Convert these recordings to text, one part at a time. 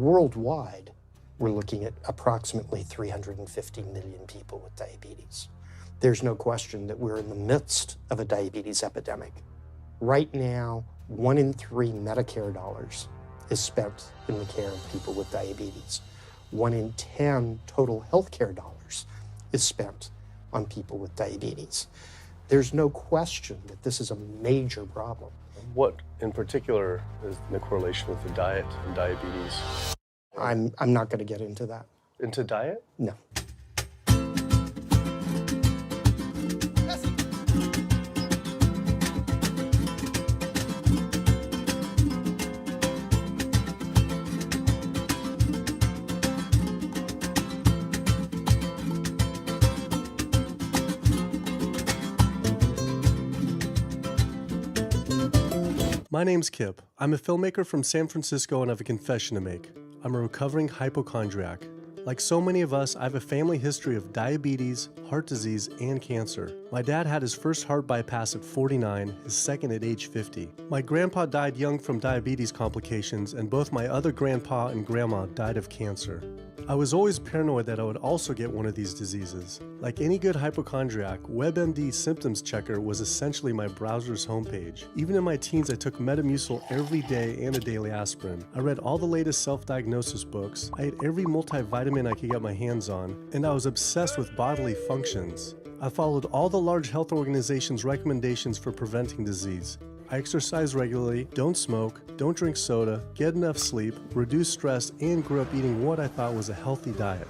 Worldwide, we're looking at approximately 350 million people with diabetes. There's no question that we're in the midst of a diabetes epidemic. Right now, 1 in 3 Medicare dollars is spent in the care of people with diabetes. 1 in 10 total healthcare dollars is spent on people with diabetes. There's no question that this is a major problem. What in particular is the correlation with the diet and diabetes? I'm not going to get into that. Into diet? No. My name's Kip. I'm a filmmaker from San Francisco and I have a confession to make. I'm a recovering hypochondriac. Like so many of us, I have a family history of diabetes, heart disease, and cancer. My dad had his first heart bypass at 49, his second at age 50. My grandpa died young from diabetes complications, and both my other grandpa and grandma died of cancer. I was always paranoid that I would also get one of these diseases. Like any good hypochondriac, WebMD Symptoms Checker was essentially my browser's homepage. Even in my teens, I took Metamucil every day and a daily aspirin. I read all the latest self-diagnosis books, I ate every multivitamin I could get my hands on, and I was obsessed with bodily functions. I followed all the large health organizations' recommendations for preventing disease. I exercise regularly, don't smoke, don't drink soda, get enough sleep, reduce stress, and grew up eating what I thought was a healthy diet.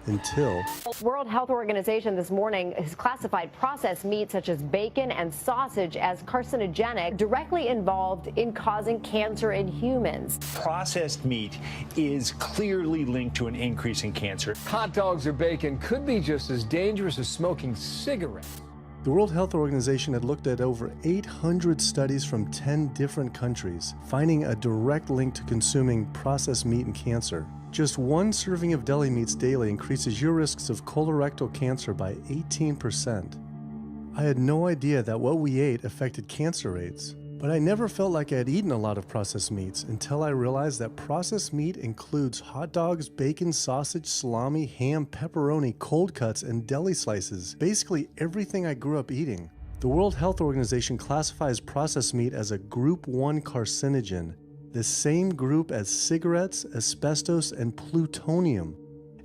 Until... World Health Organization this morning has classified processed meat such as bacon and sausage as carcinogenic, directly involved in causing cancer in humans. Processed meat is clearly linked to an increase in cancer. Hot dogs or bacon could be just as dangerous as smoking cigarettes. The World Health Organization had looked at over 800 studies from 10 different countries, finding a direct link to consuming processed meat and cancer. Just one serving of deli meats daily increases your risks of colorectal cancer by 18%. I had no idea that what we ate affected cancer rates, but I never felt like I had eaten a lot of processed meats until I realized that processed meat includes hot dogs, bacon, sausage, salami, ham, pepperoni, cold cuts, and deli slices, basically everything I grew up eating. The World Health Organization classifies processed meat as a Group 1 carcinogen, the same group as cigarettes, asbestos, and plutonium,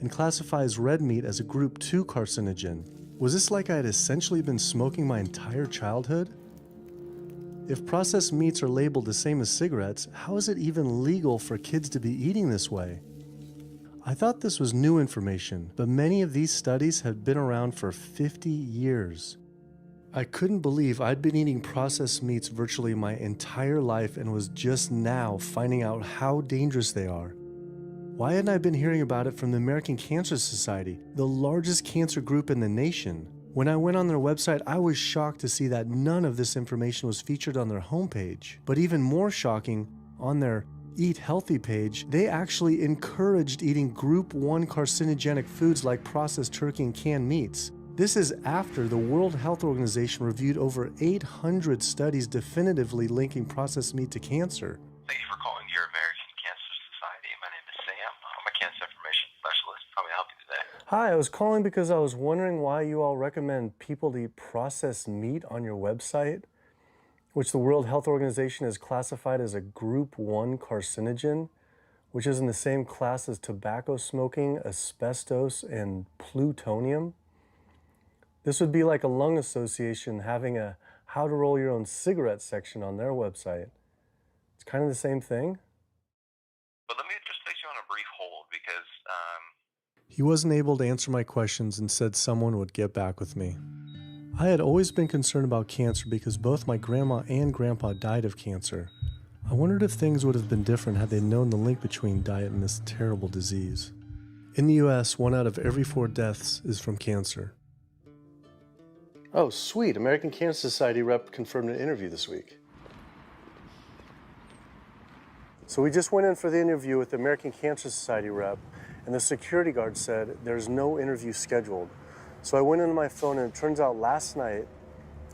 and classifies red meat as a Group 2 carcinogen. Was this like I had essentially been smoking my entire childhood? If processed meats are labeled the same as cigarettes, how is it even legal for kids to be eating this way? I thought this was new information, but many of these studies have been around for 50 years. I couldn't believe I'd been eating processed meats virtually my entire life and was just now finding out how dangerous they are. Why hadn't I been hearing about it from the American Cancer Society, the largest cancer group in the nation? When I went on their website, I was shocked to see that none of this information was featured on their homepage. But even more shocking, on their Eat Healthy page, they actually encouraged eating Group 1 carcinogenic foods like processed turkey and canned meats. This is after the World Health Organization reviewed over 800 studies definitively linking processed meat to cancer. Thank you for calling your American Cancer Society. My name is Sam. I'm a cancer information specialist. How may I help you today? Hi, I was calling because I was wondering why you all recommend people to eat processed meat on your website, which the World Health Organization has classified as a Group 1 carcinogen, which is in the same class as tobacco smoking, asbestos, and plutonium. This would be like a lung association having a how to roll your own cigarette section on their website. It's kind of the same thing. But let me just place you on a brief hold because He wasn't able to answer my questions and said someone would get back with me. I had always been concerned about cancer because both my grandma and grandpa died of cancer. I wondered if things would have been different had they known the link between diet and this terrible disease. In the US, 1 out of every 4 deaths is from cancer. Oh, sweet. American Cancer Society rep confirmed an interview this week. So we just went in for the interview with the American Cancer Society rep, and the security guard said there's no interview scheduled. So I went into my phone, and it turns out last night,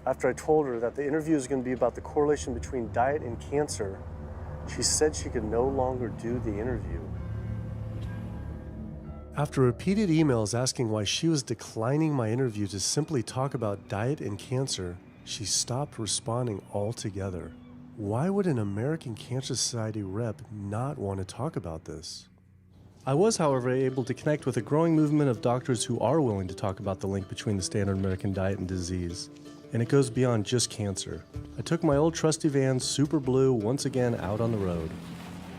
after I told her that the interview is going to be about the correlation between diet and cancer, she said she could no longer do the interview. After repeated emails asking why she was declining my interview to simply talk about diet and cancer, she stopped responding altogether. Why would an American Cancer Society rep not want to talk about this? I was, however, able to connect with a growing movement of doctors who are willing to talk about the link between the standard American diet and disease. And it goes beyond just cancer. I took my old trusty van, Super Blue, once again out on the road.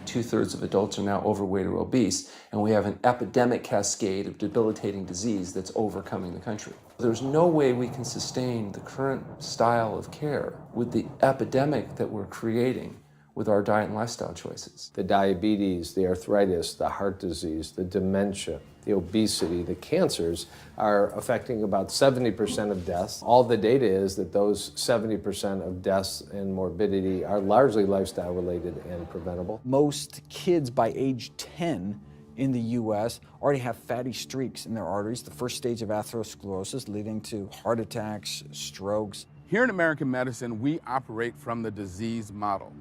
2/3 of adults are now overweight or obese, and we have an epidemic cascade of debilitating disease that's overcoming the country. There's no way we can sustain the current style of care with the epidemic that we're creating with our diet and lifestyle choices. The diabetes, the arthritis, the heart disease, the dementia, the obesity, the cancers are affecting about 70% of deaths. All the data is that those 70% of deaths and morbidity are largely lifestyle related and preventable. Most kids by age 10 in the U.S. already have fatty streaks in their arteries, the first stage of atherosclerosis leading to heart attacks, strokes. Here in American medicine, we operate from the disease model.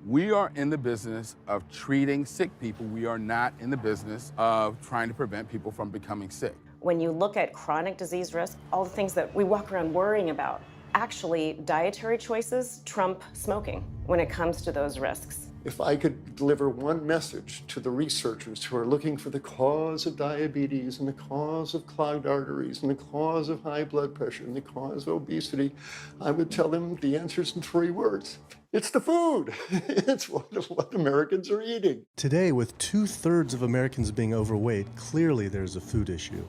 We are in the business of treating sick people. We are not in the business of trying to prevent people from becoming sick. When you look at chronic disease risk, all the things that we walk around worrying about, actually dietary choices trump smoking when it comes to those risks. If I could deliver one message to the researchers who are looking for the cause of diabetes and the cause of clogged arteries and the cause of high blood pressure and the cause of obesity, I would tell them the answer's in 3 words. It's the food. It's what Americans are eating. Today, with 2/3 of Americans being overweight, clearly there's a food issue.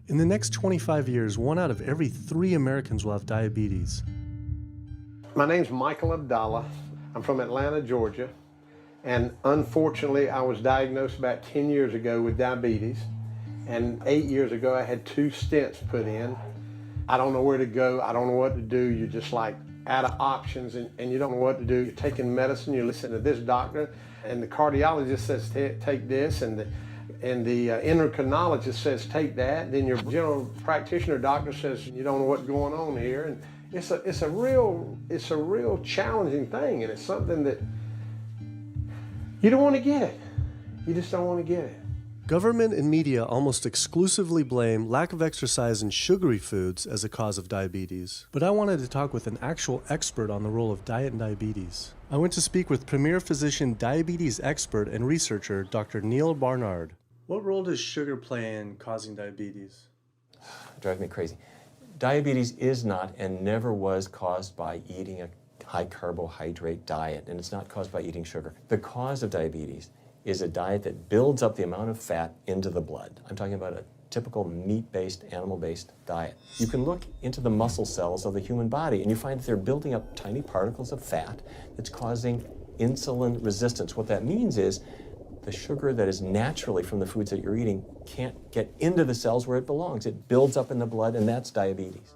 In the next 25 years, 1 out of every 3 Americans will have diabetes. My name's Michael Abdallah. I'm from Atlanta, Georgia, and unfortunately I was diagnosed about 10 years ago with diabetes, and 8 years ago I had 2 stents put in. I don't know where to go, I don't know what to do. You're just like out of options and you don't know what to do. You're taking medicine, you listen to this doctor, and the cardiologist says take this, and the endocrinologist says take that, then your general practitioner doctor says you don't know what's going on here. And it's a real challenging thing, and it's something that you don't want to get it. You just don't want to get it. Government and media almost exclusively blame lack of exercise and sugary foods as a cause of diabetes. But I wanted to talk with an actual expert on the role of diet and diabetes. I went to speak with premier physician, diabetes expert, and researcher, Dr. Neil Barnard. What role does sugar play in causing diabetes? It drives me crazy. Diabetes is not and never was caused by eating a high carbohydrate diet, and it's not caused by eating sugar. The cause of diabetes is a diet that builds up the amount of fat into the blood. I'm talking about a typical meat-based, animal-based diet. You can look into the muscle cells of the human body and you find that they're building up tiny particles of fat that's causing insulin resistance. What that means is the sugar that is naturally from the foods that you're eating can't get into the cells where it belongs. It builds up in the blood, and that's diabetes.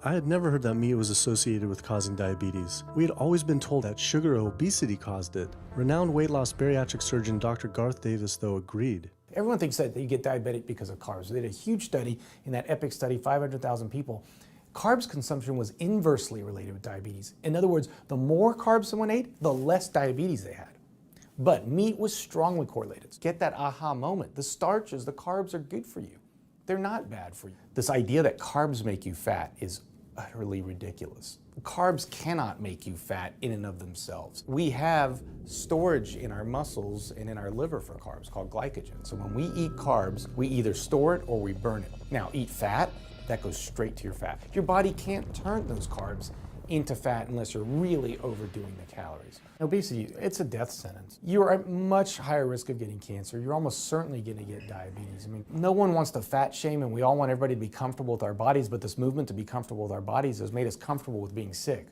I had never heard that meat was associated with causing diabetes. We had always been told that sugar or obesity caused it. Renowned weight loss bariatric surgeon Dr. Garth Davis, though, agreed. Everyone thinks that you get diabetic because of carbs. They did a huge study in that EPIC study, 500,000 people. Carbs consumption was inversely related with diabetes. In other words, the more carbs someone ate, the less diabetes they had. But meat was strongly correlated. Get that aha moment. The starches, the carbs are good for you. They're not bad for you. This idea that carbs make you fat is utterly ridiculous. Carbs cannot make you fat in and of themselves. We have storage in our muscles and in our liver for carbs called glycogen. So when we eat carbs, we either store it or we burn it. Now, eat fat, that goes straight to your fat. Your body can't turn those carbs into fat unless you're really overdoing the calories. Obesity, it's a death sentence. You're at much higher risk of getting cancer. You're almost certainly going to get diabetes. I mean, no one wants to fat shame, and we all want everybody to be comfortable with our bodies, but this movement to be comfortable with our bodies has made us comfortable with being sick,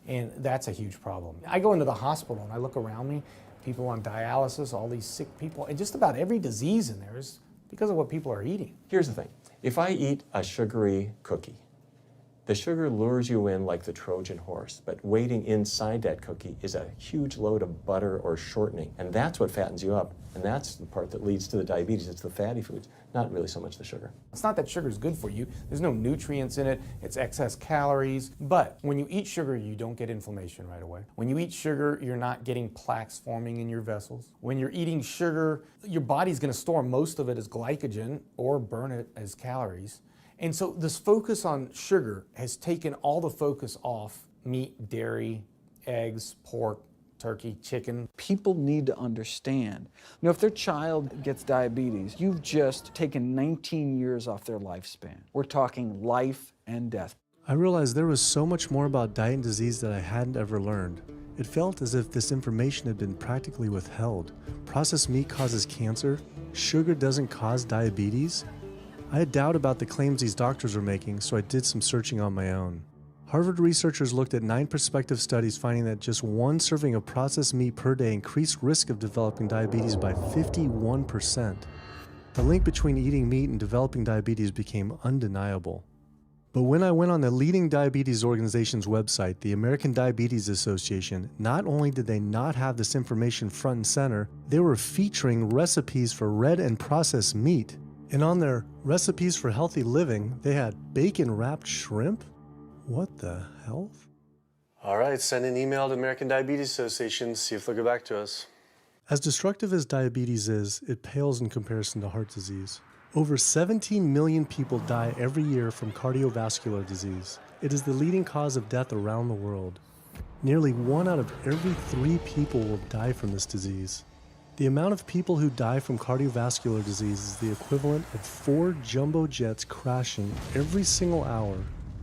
and that's a huge problem. I go into the hospital and I look around me, people on dialysis, all these sick people, and just about every disease in there is because of what people are eating. Here's the thing. If I eat a sugary cookie, The sugar lures you in like the Trojan horse, but waiting inside that cookie is a huge load of butter or shortening, and that's what fattens you up, and that's the part that leads to the diabetes. It's the fatty foods, not really so much the sugar. It's not that sugar is good for you. There's no nutrients in it. It's excess calories. But when you eat sugar, you don't get inflammation right away. When you eat sugar, you're not getting plaques forming in your vessels. When you're eating sugar, your body's going to store most of it as glycogen or burn it as calories. And so this focus on sugar has taken all the focus off meat, dairy, eggs, pork, turkey, chicken. People need to understand, if their child gets diabetes, you've just taken 19 years off their lifespan. We're talking life and death. I realized there was so much more about diet and disease that I hadn't ever learned. It felt as if this information had been practically withheld. Processed meat causes cancer. Sugar doesn't cause diabetes. I had doubt about the claims these doctors were making, so I did some searching on my own. Harvard researchers looked at 9 prospective studies finding that just one serving of processed meat per day increased risk of developing diabetes by 51%. The link between eating meat and developing diabetes became undeniable. But when I went on the leading diabetes organization's website, the American Diabetes Association, not only did they not have this information front and center, they were featuring recipes for red and processed meat. And on their recipes for healthy living, they had bacon-wrapped shrimp? What the hell? All right, send an email to American Diabetes Association, see if they'll get back to us. As destructive as diabetes is, it pales in comparison to heart disease. Over 17 million people die every year from cardiovascular disease. It is the leading cause of death around the world. Nearly 1 out of every 3 people will die from this disease. The amount of people who die from cardiovascular disease is the equivalent of 4 jumbo jets crashing every single hour,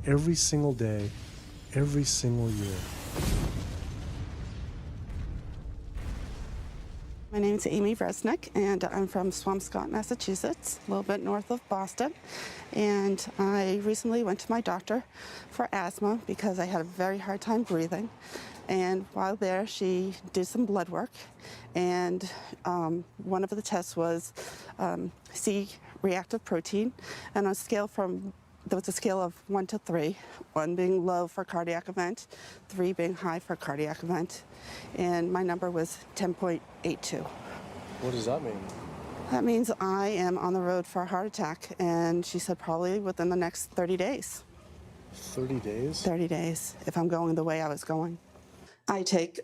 every single day, every single year. My name is Amy Vresnick, and I'm from Swampscott, Massachusetts, a little bit north of Boston. And I recently went to my doctor for asthma because I had a very hard time breathing. And while there, she did some blood work, and one of the tests was C-reactive protein, and on a scale there was a scale of 1 to 3, 1 being low for cardiac event, 3 being high for cardiac event, and my number was 10.82. What does that mean? That means I am on the road for a heart attack, and she said probably within the next 30 days. 30 days? 30 days, if I'm going the way I was going. I take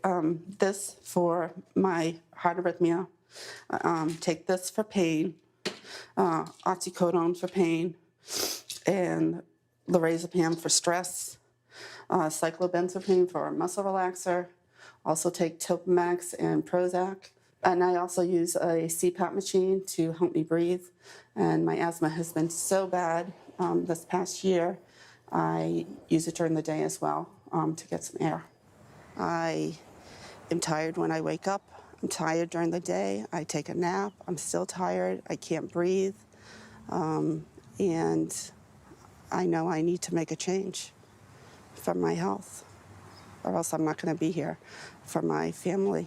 this for my heart arrhythmia, take this for pain, oxycodone for pain, and lorazepam for stress, cyclobenzaprine for a muscle relaxer, also take Topamax and Prozac, and I also use a CPAP machine to help me breathe, and my asthma has been so bad this past year, I use it during the day as well to get some air. I am tired when I wake up. I'm tired during the day. I take a nap. I'm still tired. I can't breathe. And I know I need to make a change for my health, or else I'm not going to be here for my family.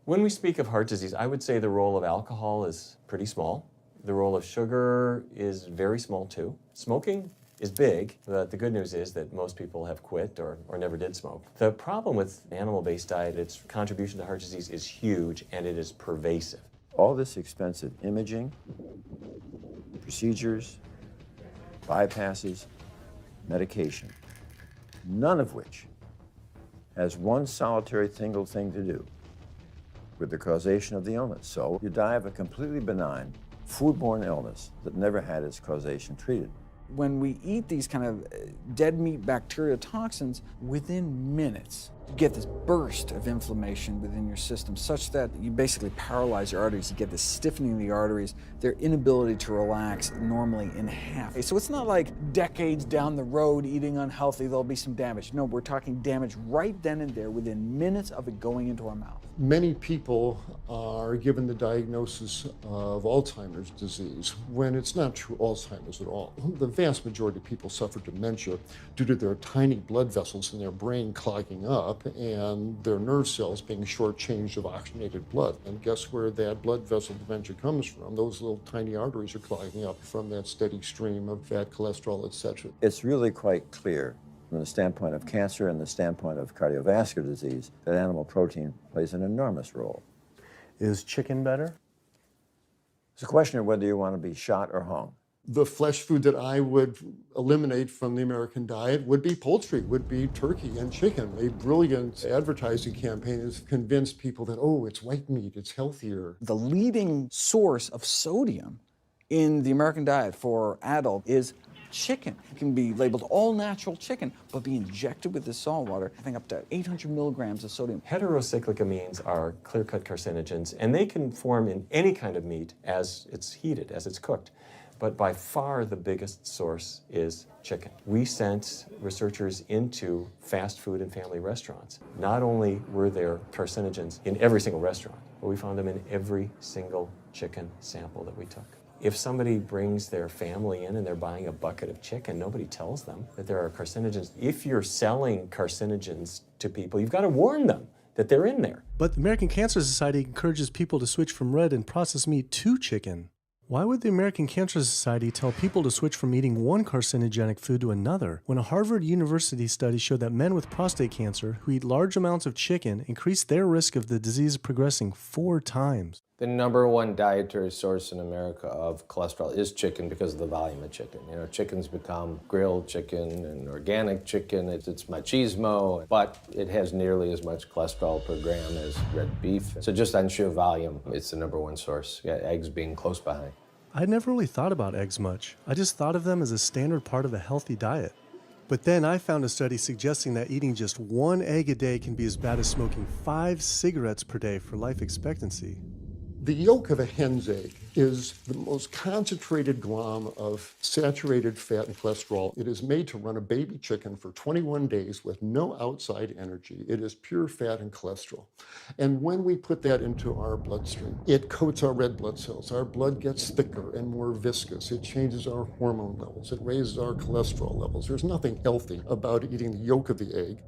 When we speak of heart disease, I would say the role of alcohol is pretty small. The role of sugar is very small too. Smoking is big, but the good news is that most people have quit or never did smoke. The problem with animal-based diet, its contribution to heart disease is huge and it is pervasive. All this expensive imaging, procedures, bypasses, medication, none of which has one solitary single thing to do with the causation of the illness. So you die of a completely benign foodborne illness that never had its causation treated. When we eat these kind of dead meat bacteria toxins, within minutes, you get this burst of inflammation within your system such that you basically paralyze your arteries. You get this stiffening of the arteries, their inability to relax normally in half. So it's not like decades down the road eating unhealthy, there'll be some damage. No, we're talking damage right then and there within minutes of it going into our mouth. Many people are given the diagnosis of Alzheimer's disease when it's not true Alzheimer's at all. The vast majority of people suffer dementia due to their tiny blood vessels in their brain clogging up up and their nerve cells being shortchanged of oxygenated blood. And guess where that blood vessel dementia comes from? Those little tiny arteries are clogging up from that steady stream of fat, cholesterol, etc. It's really quite clear from the standpoint of cancer and the standpoint of cardiovascular disease that animal protein plays an enormous role. Is chicken better? It's a question of whether you want to be shot or hung. The flesh food that I would eliminate from the American diet would be poultry, would be turkey and chicken. A brilliant advertising campaign has convinced people that, oh, it's white meat, it's healthier. The leading source of sodium in the American diet for adult is chicken. It can be labeled all natural chicken, but be injected with this salt water, I think up to 800 milligrams of sodium. Heterocyclic amines are clear-cut carcinogens, and they can form in any kind of meat as it's heated, as it's cooked. But by far the biggest source is chicken. We sent researchers into fast food and family restaurants. Not only were there carcinogens in every single restaurant, but we found them in every single chicken sample that we took. If somebody brings their family in and they're buying a bucket of chicken, nobody tells them that there are carcinogens. If you're selling carcinogens to people, you've got to warn them that they're in there. But the American Cancer Society encourages people to switch from red and processed meat to chicken. Why would the American Cancer Society tell people to switch from eating one carcinogenic food to another when a Harvard University study showed that men with prostate cancer who eat large amounts of chicken increase their risk of the disease progressing 4 times? The #1 dietary source in America of cholesterol is chicken because of the volume of chicken. You know, chicken's become grilled chicken and organic chicken. It's machismo, but it has nearly as much cholesterol per gram as red beef. So just on sheer volume, it's the #1 source. Yeah, eggs being close behind. I'd never really thought about eggs much. I just thought of them as a standard part of a healthy diet. But then I found a study suggesting that eating just 1 egg a day can be as bad as smoking 5 cigarettes per day for life expectancy. The yolk of a hen's egg is the most concentrated glom of saturated fat and cholesterol. It is made to run a baby chicken for 21 days with no outside energy. It is pure fat and cholesterol. And when we put that into our bloodstream, it coats our red blood cells. Our blood gets thicker and more viscous. It changes our hormone levels. It raises our cholesterol levels. There's nothing healthy about eating the yolk of the egg.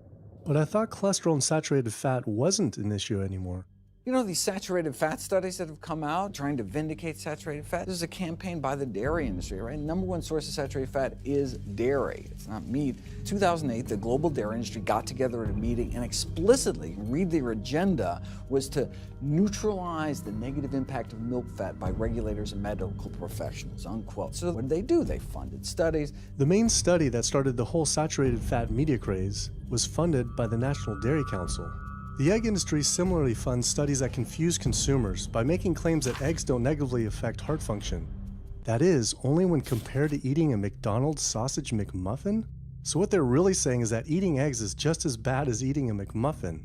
But I thought cholesterol and saturated fat wasn't an issue anymore. You know, these saturated fat studies that have come out trying to vindicate saturated fat, this is a campaign by the dairy industry, right? #1 source of saturated fat is dairy. It's not meat. 2008, the global dairy industry got together at a meeting and explicitly, read their agenda, was to neutralize the negative impact of milk fat by regulators and medical professionals, unquote. So what did? They funded studies. The main study that started the whole saturated fat media craze was funded by the National Dairy Council. The egg industry similarly funds studies that confuse consumers by making claims that eggs don't negatively affect heart function. That is, only when compared to eating a McDonald's sausage McMuffin? So what they're really saying is that eating eggs is just as bad as eating a McMuffin.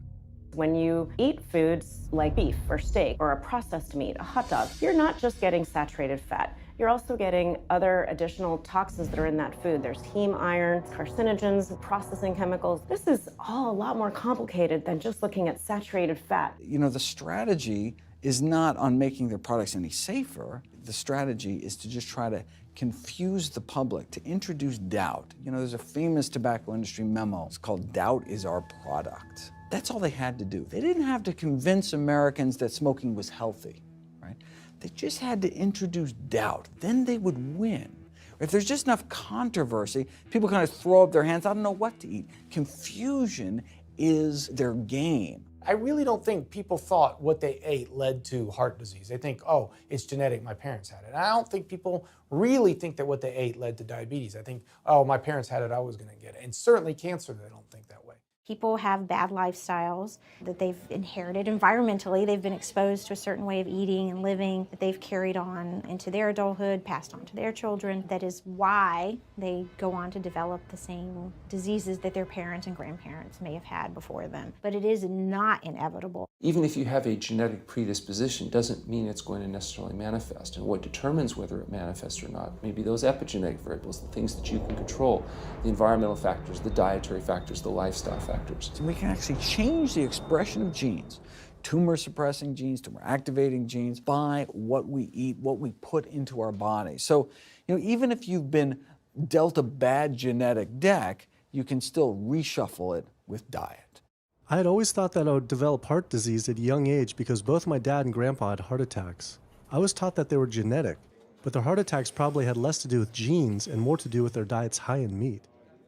When you eat foods like beef or steak or a processed meat, a hot dog, you're not just getting saturated fat. You're also getting other additional toxins that are in that food. There's heme iron, carcinogens, processing chemicals. This is all a lot more complicated than just looking at saturated fat. You know, the strategy is not on making their products any safer. The strategy is to just try to confuse the public, to introduce doubt. You know, there's a famous tobacco industry memo. It's called "Doubt is Our Product." That's all they had to do. They didn't have to convince Americans that smoking was healthy, right? They just had to introduce doubt. Then they would win. If there's just enough controversy, people kind of throw up their hands, I don't know what to eat. Confusion is their game. I really don't think people thought what they ate led to heart disease. They think, oh, it's genetic, my parents had it. And I don't think people really think that what they ate led to diabetes. I think, oh, my parents had it, I was gonna get it. And certainly cancer, they don't think that way. People have bad lifestyles that they've inherited environmentally. They've been exposed to a certain way of eating and living that they've carried on into their adulthood, passed on to their children. That is why they go on to develop the same diseases that their parents and grandparents may have had before them. But it is not inevitable. Even if you have a genetic predisposition, doesn't mean it's going to necessarily manifest. And what determines whether it manifests or not may be those epigenetic variables, the things that you can control, the environmental factors, the dietary factors, the lifestyle factors. So we can actually change the expression of genes, tumor-suppressing genes, tumor-activating genes, by what we eat, what we put into our body. So, you know, even if you've been dealt a bad genetic deck, you can still reshuffle it with diet. I had always thought that I would develop heart disease at a young age because both my dad and grandpa had heart attacks. I was taught that they were genetic, but their heart attacks probably had less to do with genes and more to do with their diets high in meat.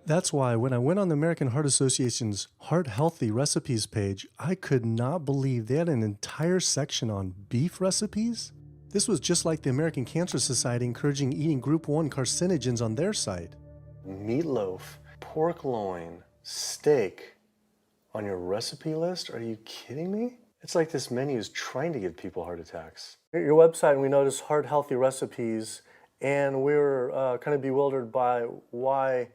That's why when I went on the American Heart Association's Heart Healthy Recipes page, I could not believe they had an entire section on beef recipes. This was just like the American Cancer Society encouraging eating Group 1 carcinogens on their site. Meatloaf, pork loin, steak on your recipe list? Are you kidding me? It's like this menu is trying to give people heart attacks. At your website, and we noticed Heart Healthy Recipes, and we were kind of bewildered by why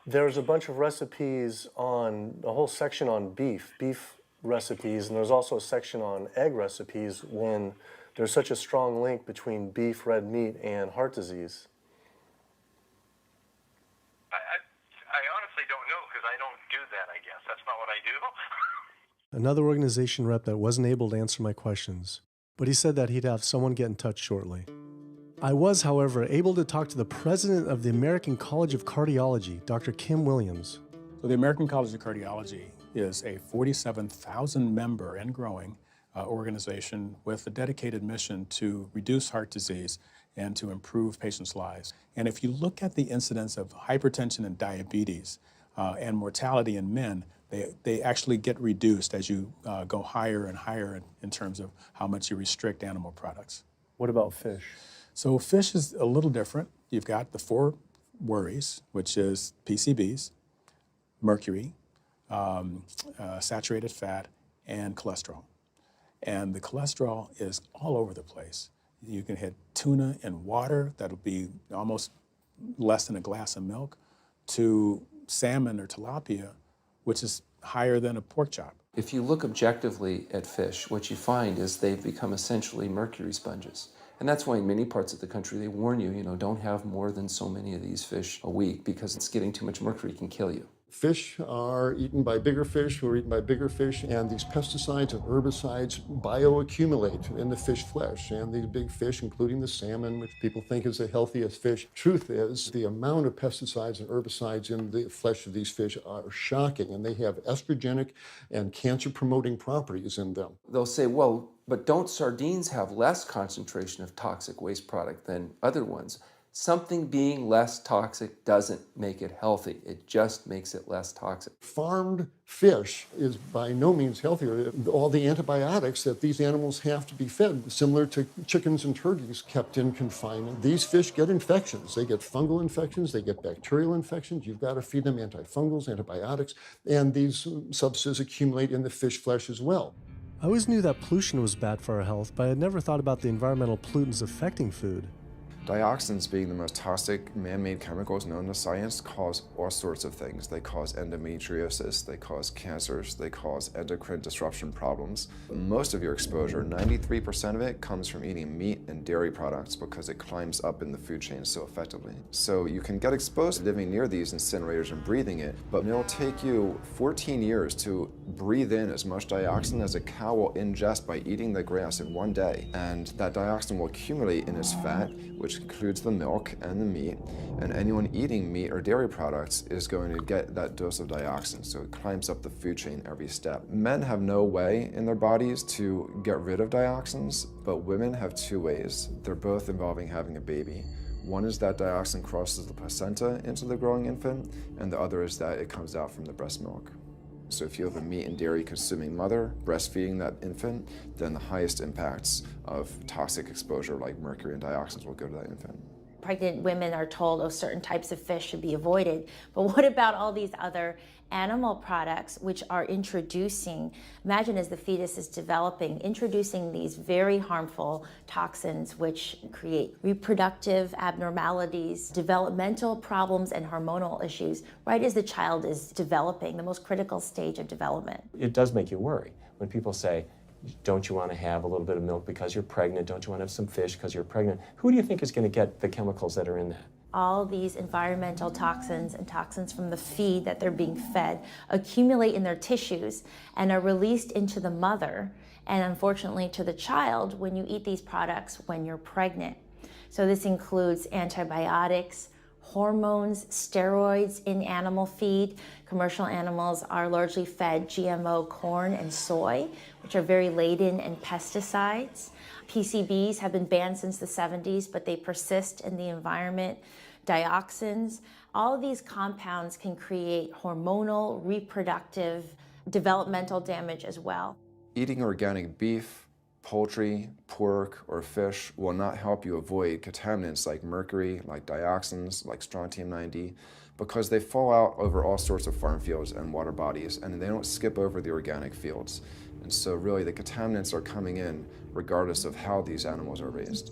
there's a bunch of recipes on, a whole section on beef recipes, and there's also a section on egg recipes when there's such a strong link between beef, red meat, and heart disease. I honestly don't know because I don't do that, I guess. That's not what I do. Another organization rep that wasn't able to answer my questions, but he said that he'd have someone get in touch shortly. I was, however, able to talk to the president of the American College of Cardiology, Dr. Kim Williams. So the American College of Cardiology is a 47,000 member and growing organization with a dedicated mission to reduce heart disease and to improve patients' lives. And if you look at the incidence of hypertension and diabetes and mortality in men, they actually get reduced as you go higher and higher in terms of how much you restrict animal products. What about fish? So fish is a little different. You've got the 4 worries, which is PCBs, mercury, saturated fat, and cholesterol. And the cholesterol is all over the place. You can hit tuna in water, that'll be almost less than a glass of milk, to salmon or tilapia, which is higher than a pork chop. If you look objectively at fish, what you find is they've become essentially mercury sponges. And that's why in many parts of the country they warn you, don't have more than so many of these fish a week because it's getting too much mercury can kill you. Fish are eaten by bigger fish who are eaten by bigger fish, and these pesticides and herbicides bioaccumulate in the fish flesh. And these big fish, including the salmon, which people think is the healthiest fish, truth is the amount of pesticides and herbicides in the flesh of these fish are shocking, and they have estrogenic and cancer-promoting properties in them. They'll say, well, but don't sardines have less concentration of toxic waste product than other ones? Something being less toxic doesn't make it healthy. It just makes it less toxic. Farmed fish is by no means healthier. All the antibiotics that these animals have to be fed, similar to chickens and turkeys kept in confinement. These fish get infections. They get fungal infections, they get bacterial infections. You've got to feed them antifungals, antibiotics, and these substances accumulate in the fish flesh as well. I always knew that pollution was bad for our health, but I had never thought about the environmental pollutants affecting food. Dioxins, being the most toxic man-made chemicals known to science, cause all sorts of things. They cause endometriosis, they cause cancers, they cause endocrine disruption problems. Most of your exposure, 93% of it, comes from eating meat and dairy products because it climbs up in the food chain so effectively. So you can get exposed to living near these incinerators and breathing it, but it'll take you 14 years to breathe in as much dioxin as a cow will ingest by eating the grass in one day. And that dioxin will accumulate in its fat, which includes the milk and the meat, and anyone eating meat or dairy products is going to get that dose of dioxin, so it climbs up the food chain every step. Men have no way in their bodies to get rid of dioxins, but women have 2 ways. They're both involving having a baby. One is that dioxin crosses the placenta into the growing infant, and the other is that it comes out from the breast milk. So if you have a meat and dairy consuming mother breastfeeding that infant, then the highest impacts of toxic exposure like mercury and dioxins will go to that infant. Pregnant women are told, oh, certain types of fish should be avoided. But what about all these other animal products which are introducing, imagine as the fetus is developing, introducing these very harmful toxins which create reproductive abnormalities, developmental problems, and hormonal issues right as the child is developing, the most critical stage of development. It does make you worry when people say, don't you want to have a little bit of milk because you're pregnant? Don't you want to have some fish because you're pregnant? Who do you think is going to get the chemicals that are in that? All these environmental toxins and toxins from the feed that they're being fed accumulate in their tissues and are released into the mother and unfortunately to the child when you eat these products when you're pregnant. So this includes antibiotics, hormones, steroids in animal feed. Commercial animals are largely fed GMO corn and soy, which are very laden in pesticides. PCBs have been banned since the 70s, but they persist in the environment. Dioxins, all of these compounds can create hormonal, reproductive, developmental damage as well. Eating organic beef, poultry, pork, or fish will not help you avoid contaminants like mercury, like dioxins, like strontium-90, because they fall out over all sorts of farm fields and water bodies, and they don't skip over the organic fields. And so really the contaminants are coming in regardless of how these animals are raised.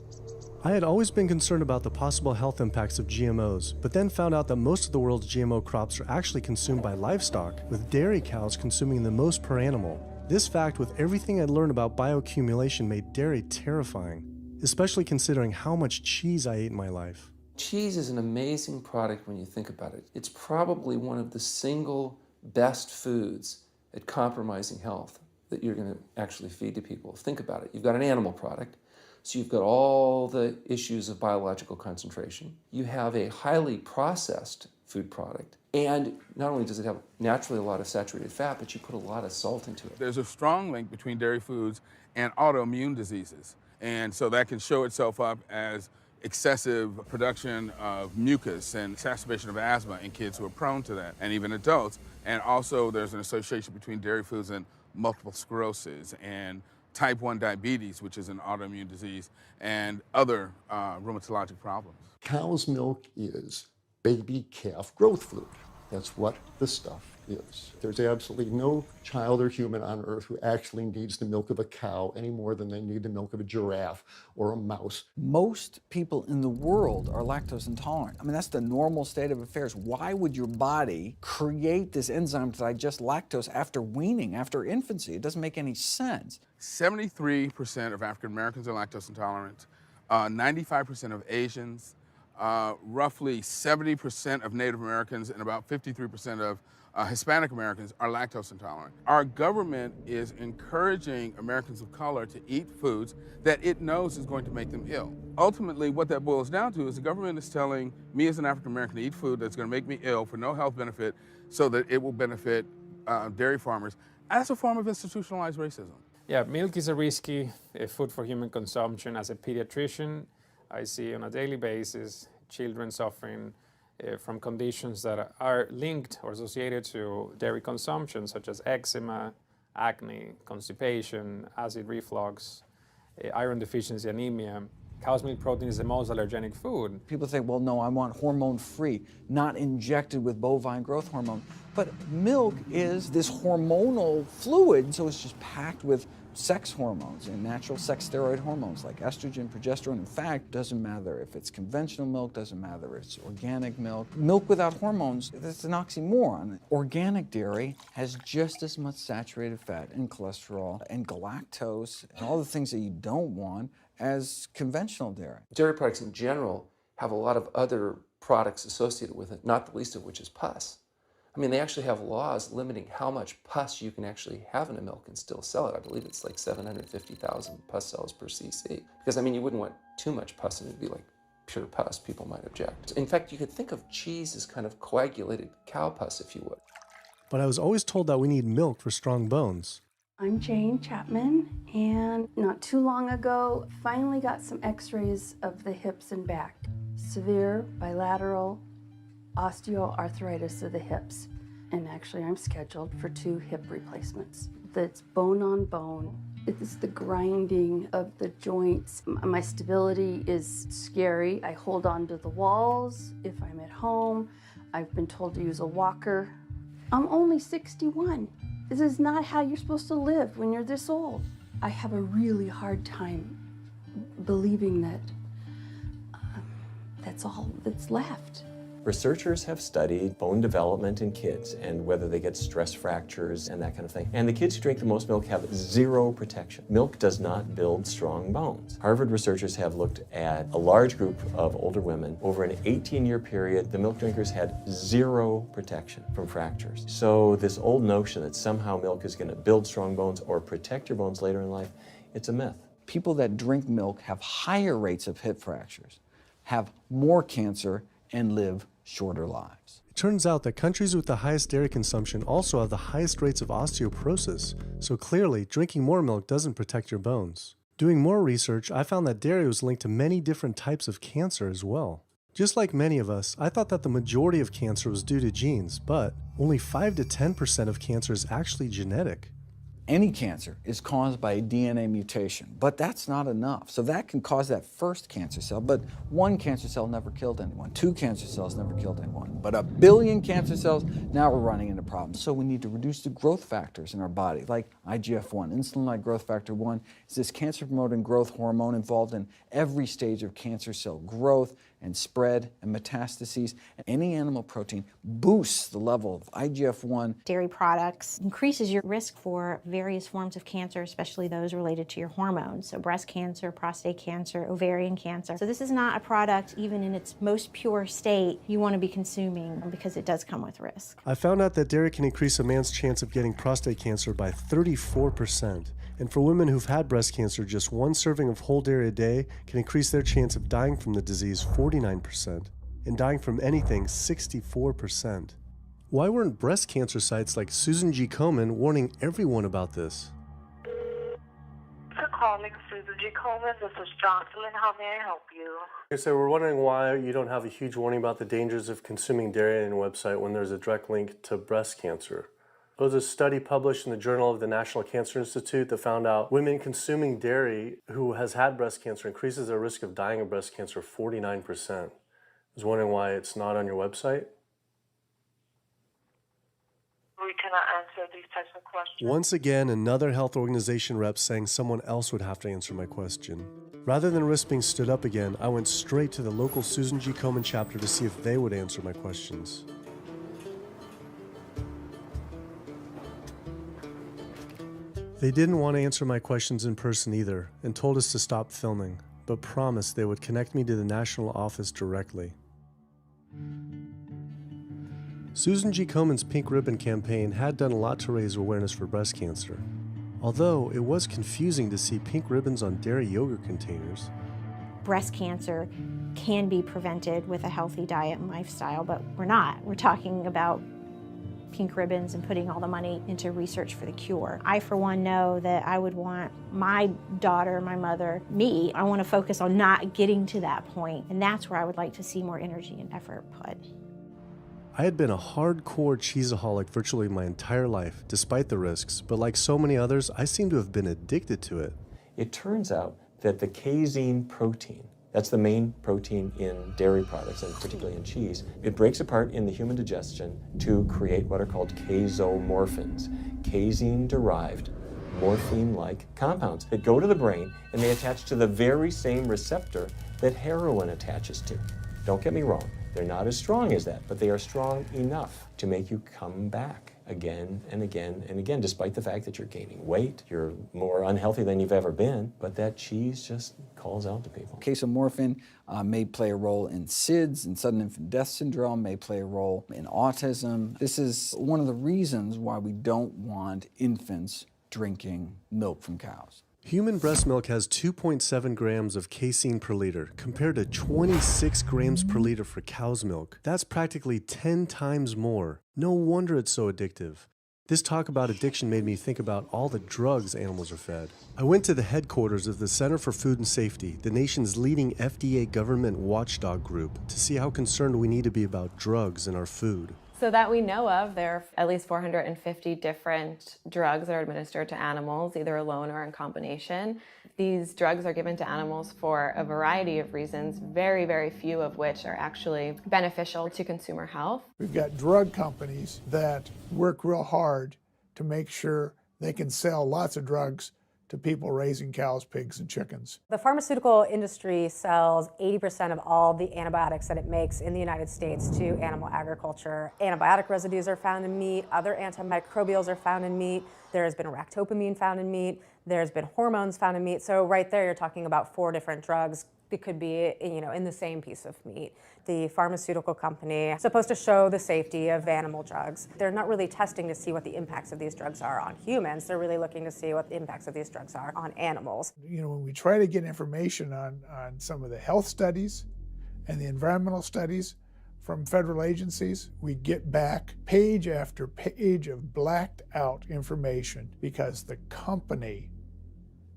I had always been concerned about the possible health impacts of GMOs, but then found out that most of the world's GMO crops are actually consumed by livestock, with dairy cows consuming the most per animal. This fact, with everything I'd learned about bioaccumulation, made dairy terrifying, especially considering how much cheese I ate in my life. Cheese is an amazing product when you think about it. It's probably one of the single best foods at compromising health that you're going to actually feed to people. Think about it. You've got an animal product, so you've got all the issues of biological concentration. You have a highly processed food product, and not only does it have naturally a lot of saturated fat, but you put a lot of salt into it. There's a strong link between dairy foods and autoimmune diseases. And so that can show itself up as excessive production of mucus and exacerbation of asthma in kids who are prone to that, and even adults. And also there's an association between dairy foods and multiple sclerosis and type 1 diabetes, which is an autoimmune disease, and other rheumatologic problems. Cow's milk is baby calf growth fluid. That's what the stuff is. There's absolutely no child or human on earth who actually needs the milk of a cow any more than they need the milk of a giraffe or a mouse. Most people in the world are lactose intolerant. I mean, that's the normal state of affairs. Why would your body create this enzyme to digest lactose after weaning, after infancy? It doesn't make any sense. 73% of African Americans are lactose intolerant, 95% of Asians, roughly 70% of Native Americans, and about 53% of Hispanic Americans are lactose intolerant. Our government is encouraging Americans of color to eat foods that it knows is going to make them ill. Ultimately, what that boils down to is the government is telling me as an African American to eat food that's going to make me ill for no health benefit so that it will benefit dairy farmers. That's a form of institutionalized racism. Yeah, milk is a risky food for human consumption. As a pediatrician, I see on a daily basis children suffering from conditions that are linked or associated to dairy consumption, such as eczema, acne, constipation, acid reflux, iron deficiency, anemia. Cow's milk protein is the most allergenic food. People say, well, no, I want hormone-free, not injected with bovine growth hormone. But milk is this hormonal fluid, so it's just packed with sex hormones and natural sex steroid hormones like estrogen, progesterone. In fact, doesn't matter if it's conventional milk, doesn't matter if it's organic milk. Milk without hormones, that's an oxymoron. Organic dairy has just as much saturated fat and cholesterol and galactose and all the things that you don't want as conventional dairy. Dairy products in general have a lot of other products associated with it, not the least of which is pus. I mean, they actually have laws limiting how much pus you can actually have in a milk and still sell it. I believe it's like 750,000 pus cells per cc. Because, I mean, you wouldn't want too much pus and it'd be like pure pus. People might object. In fact, you could think of cheese as kind of coagulated cow pus, if you would. But I was always told that we need milk for strong bones. I'm Jane Chapman, and not too long ago, finally got some x-rays of the hips and back. Severe bilateral osteoarthritis of the hips. And actually, I'm scheduled for 2 hip replacements. That's bone on bone. It's the grinding of the joints. My stability is scary. I hold on to the walls if I'm at home. I've been told to use a walker. I'm only 61. This is not how you're supposed to live when you're this old. I have a really hard time believing that that's all that's left. Researchers have studied bone development in kids and whether they get stress fractures and that kind of thing. And the kids who drink the most milk have 0 protection. Milk does not build strong bones. Harvard researchers have looked at a large group of older women. Over an 18-year period, the milk drinkers had 0 protection from fractures. So this old notion that somehow milk is going to build strong bones or protect your bones later in life, it's a myth. People that drink milk have higher rates of hip fractures, have more cancer, and live shorter lives. It turns out that countries with the highest dairy consumption also have the highest rates of osteoporosis, so clearly drinking more milk doesn't protect your bones. Doing more research, I found that dairy was linked to many different types of cancer as well. Just like many of us, I thought that the majority of cancer was due to genes, but only 5 to 10% of cancer is actually genetic. Any cancer is caused by a DNA mutation, but that's not enough. So that can cause that first cancer cell, but one cancer cell never killed anyone. 2 cancer cells never killed anyone. But 1 billion cancer cells, now we're running into problems. So we need to reduce the growth factors in our body, like IGF-1. Insulin-like growth factor 1 is this cancer-promoting growth hormone involved in every stage of cancer cell growth and spread and metastases. Any animal protein boosts the level of IGF-1. Dairy products increases your risk for various forms of cancer, especially those related to your hormones. So breast cancer, prostate cancer, ovarian cancer. So this is not a product, even in its most pure state, you want to be consuming because it does come with risk. I found out that dairy can increase a man's chance of getting prostate cancer by 34%. And for women who've had breast cancer, just 1 serving of whole dairy a day can increase their chance of dying from the disease 49%, and dying from anything 64%. Why weren't breast cancer sites like Susan G. Komen warning everyone about this? For calling Susan G. Komen, this is Jocelyn. How may I help you? Okay, so we're wondering why you don't have a huge warning about the dangers of consuming dairy on your website when there's a direct link to breast cancer. There was a study published in the Journal of the National Cancer Institute that found out women consuming dairy who has had breast cancer increases their risk of dying of breast cancer 49%. I was wondering why it's not on your website. We cannot answer these types of questions. Once again, another health organization rep saying someone else would have to answer my question. Rather than risk being stood up again, I went straight to the local Susan G. Komen chapter to see if they would answer my questions. They didn't want to answer my questions in person either, and told us to stop filming, but promised they would connect me to the national office directly. Susan G. Komen's Pink Ribbon campaign had done a lot to raise awareness for breast cancer, although it was confusing to see pink ribbons on dairy yogurt containers. Breast cancer can be prevented with a healthy diet and lifestyle, but we're not. We're talking about pink ribbons and putting all the money into research for the cure. I, for one, know that I would want my daughter, my mother, me, I want to focus on not getting to that point, and that's where I would like to see more energy and effort put. I had been a hardcore cheeseaholic virtually my entire life, despite the risks, but like so many others, I seem to have been addicted to it. It turns out that the casein protein, that's the main protein in dairy products, and particularly in cheese, it breaks apart in the human digestion to create what are called casomorphins, casein-derived morphine-like compounds that go to the brain and they attach to the very same receptor that heroin attaches to. Don't get me wrong, they're not as strong as that, but they are strong enough to make you come back again and again and again, despite the fact that you're gaining weight, you're more unhealthy than you've ever been, but that cheese just calls out to people. Casomorphin may play a role in SIDS, in sudden infant death syndrome, may play a role in autism. This is one of the reasons why we don't want infants drinking milk from cows. Human breast milk has 2.7 grams of casein per liter, compared to 26 grams per liter for cow's milk. That's practically 10 times more. No wonder it's so addictive. This talk about addiction made me think about all the drugs animals are fed. I went to the headquarters of the Center for Food and Safety, the nation's leading FDA government watchdog group, to see how concerned we need to be about drugs in our food. So that we know of, there are at least 450 different drugs that are administered to animals, either alone or in combination. These drugs are given to animals for a variety of reasons, very, very few of which are actually beneficial to consumer health. We've got drug companies that work real hard to make sure they can sell lots of drugs to people raising cows, pigs, and chickens. The pharmaceutical industry sells 80% of all the antibiotics that it makes in the United States to animal agriculture. Antibiotic residues are found in meat, other antimicrobials are found in meat, there has been ractopamine found in meat, there's been hormones found in meat. So right there you're talking about 4 different drugs that could be, in the same piece of meat. The pharmaceutical company is supposed to show the safety of animal drugs. They're not really testing to see what the impacts of these drugs are on humans. They're really looking to see what the impacts of these drugs are on animals. When we try to get information on some of the health studies and the environmental studies, from federal agencies, we get back page after page of blacked out information because the company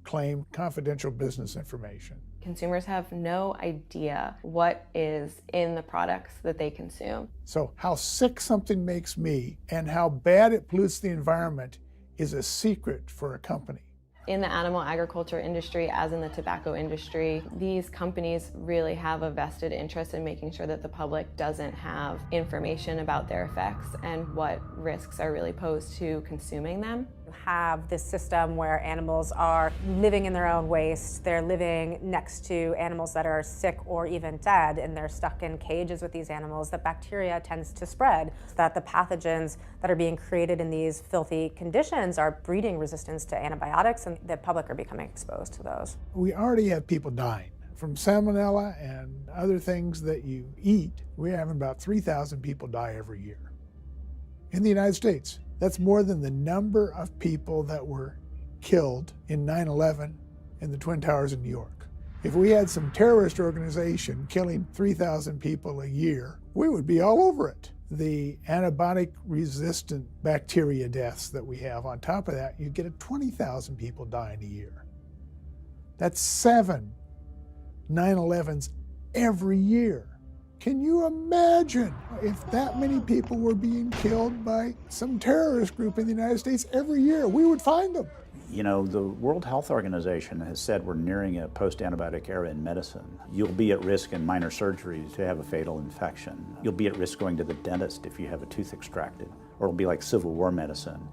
claimed confidential business information. Consumers have no idea what is in the products that they consume. So how sick something makes me and how bad it pollutes the environment is a secret for a company. In the animal agriculture industry, as in the tobacco industry, these companies really have a vested interest in making sure that the public doesn't have information about their effects and what risks are really posed to consuming them. Have this system where animals are living in their own waste. They're living next to animals that are sick or even dead, and they're stuck in cages with these animals. The bacteria tends to spread, so that the pathogens that are being created in these filthy conditions are breeding resistance to antibiotics, and the public are becoming exposed to those. We already have people dying from salmonella and other things that you eat. We're having about 3,000 people die every year in the United States. That's more than the number of people that were killed in 9/11 in the Twin Towers in New York. If we had some terrorist organization killing 3,000 people a year, we would be all over it. The antibiotic-resistant bacteria deaths that we have, on top of that, you get 20,000 people dying a year. That's 7 9/11s every year. Can you imagine if that many people were being killed by some terrorist group in the United States every year? We would find them. You know, the World Health Organization has said we're nearing a post-antibiotic era in medicine. You'll be at risk in minor surgeries to have a fatal infection. You'll be at risk going to the dentist if you have a tooth extracted. Or it'll be like Civil War medicine.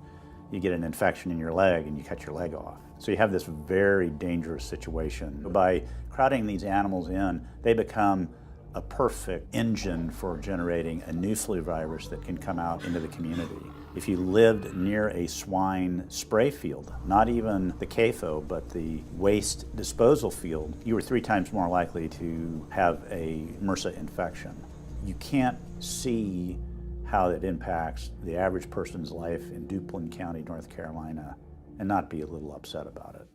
You get an infection in your leg and you cut your leg off. So you have this very dangerous situation. By crowding these animals in, they become a perfect engine for generating a new flu virus that can come out into the community. If you lived near a swine spray field, not even the CAFO, but the waste disposal field, you were 3 times more likely to have a MRSA infection. You can't see how it impacts the average person's life in Duplin County, North Carolina, and not be a little upset about it.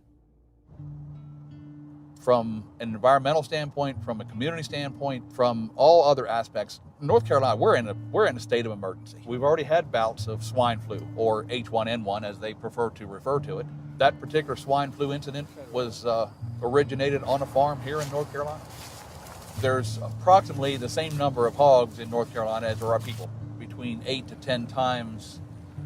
From an environmental standpoint, from a community standpoint, from all other aspects, North Carolina, we're in a state of emergency. We've already had bouts of swine flu, or H1N1 as they prefer to refer to it. That particular swine flu incident was originated on a farm here in North Carolina. There's approximately the same number of hogs in North Carolina as there are people. Between 8 to 10 times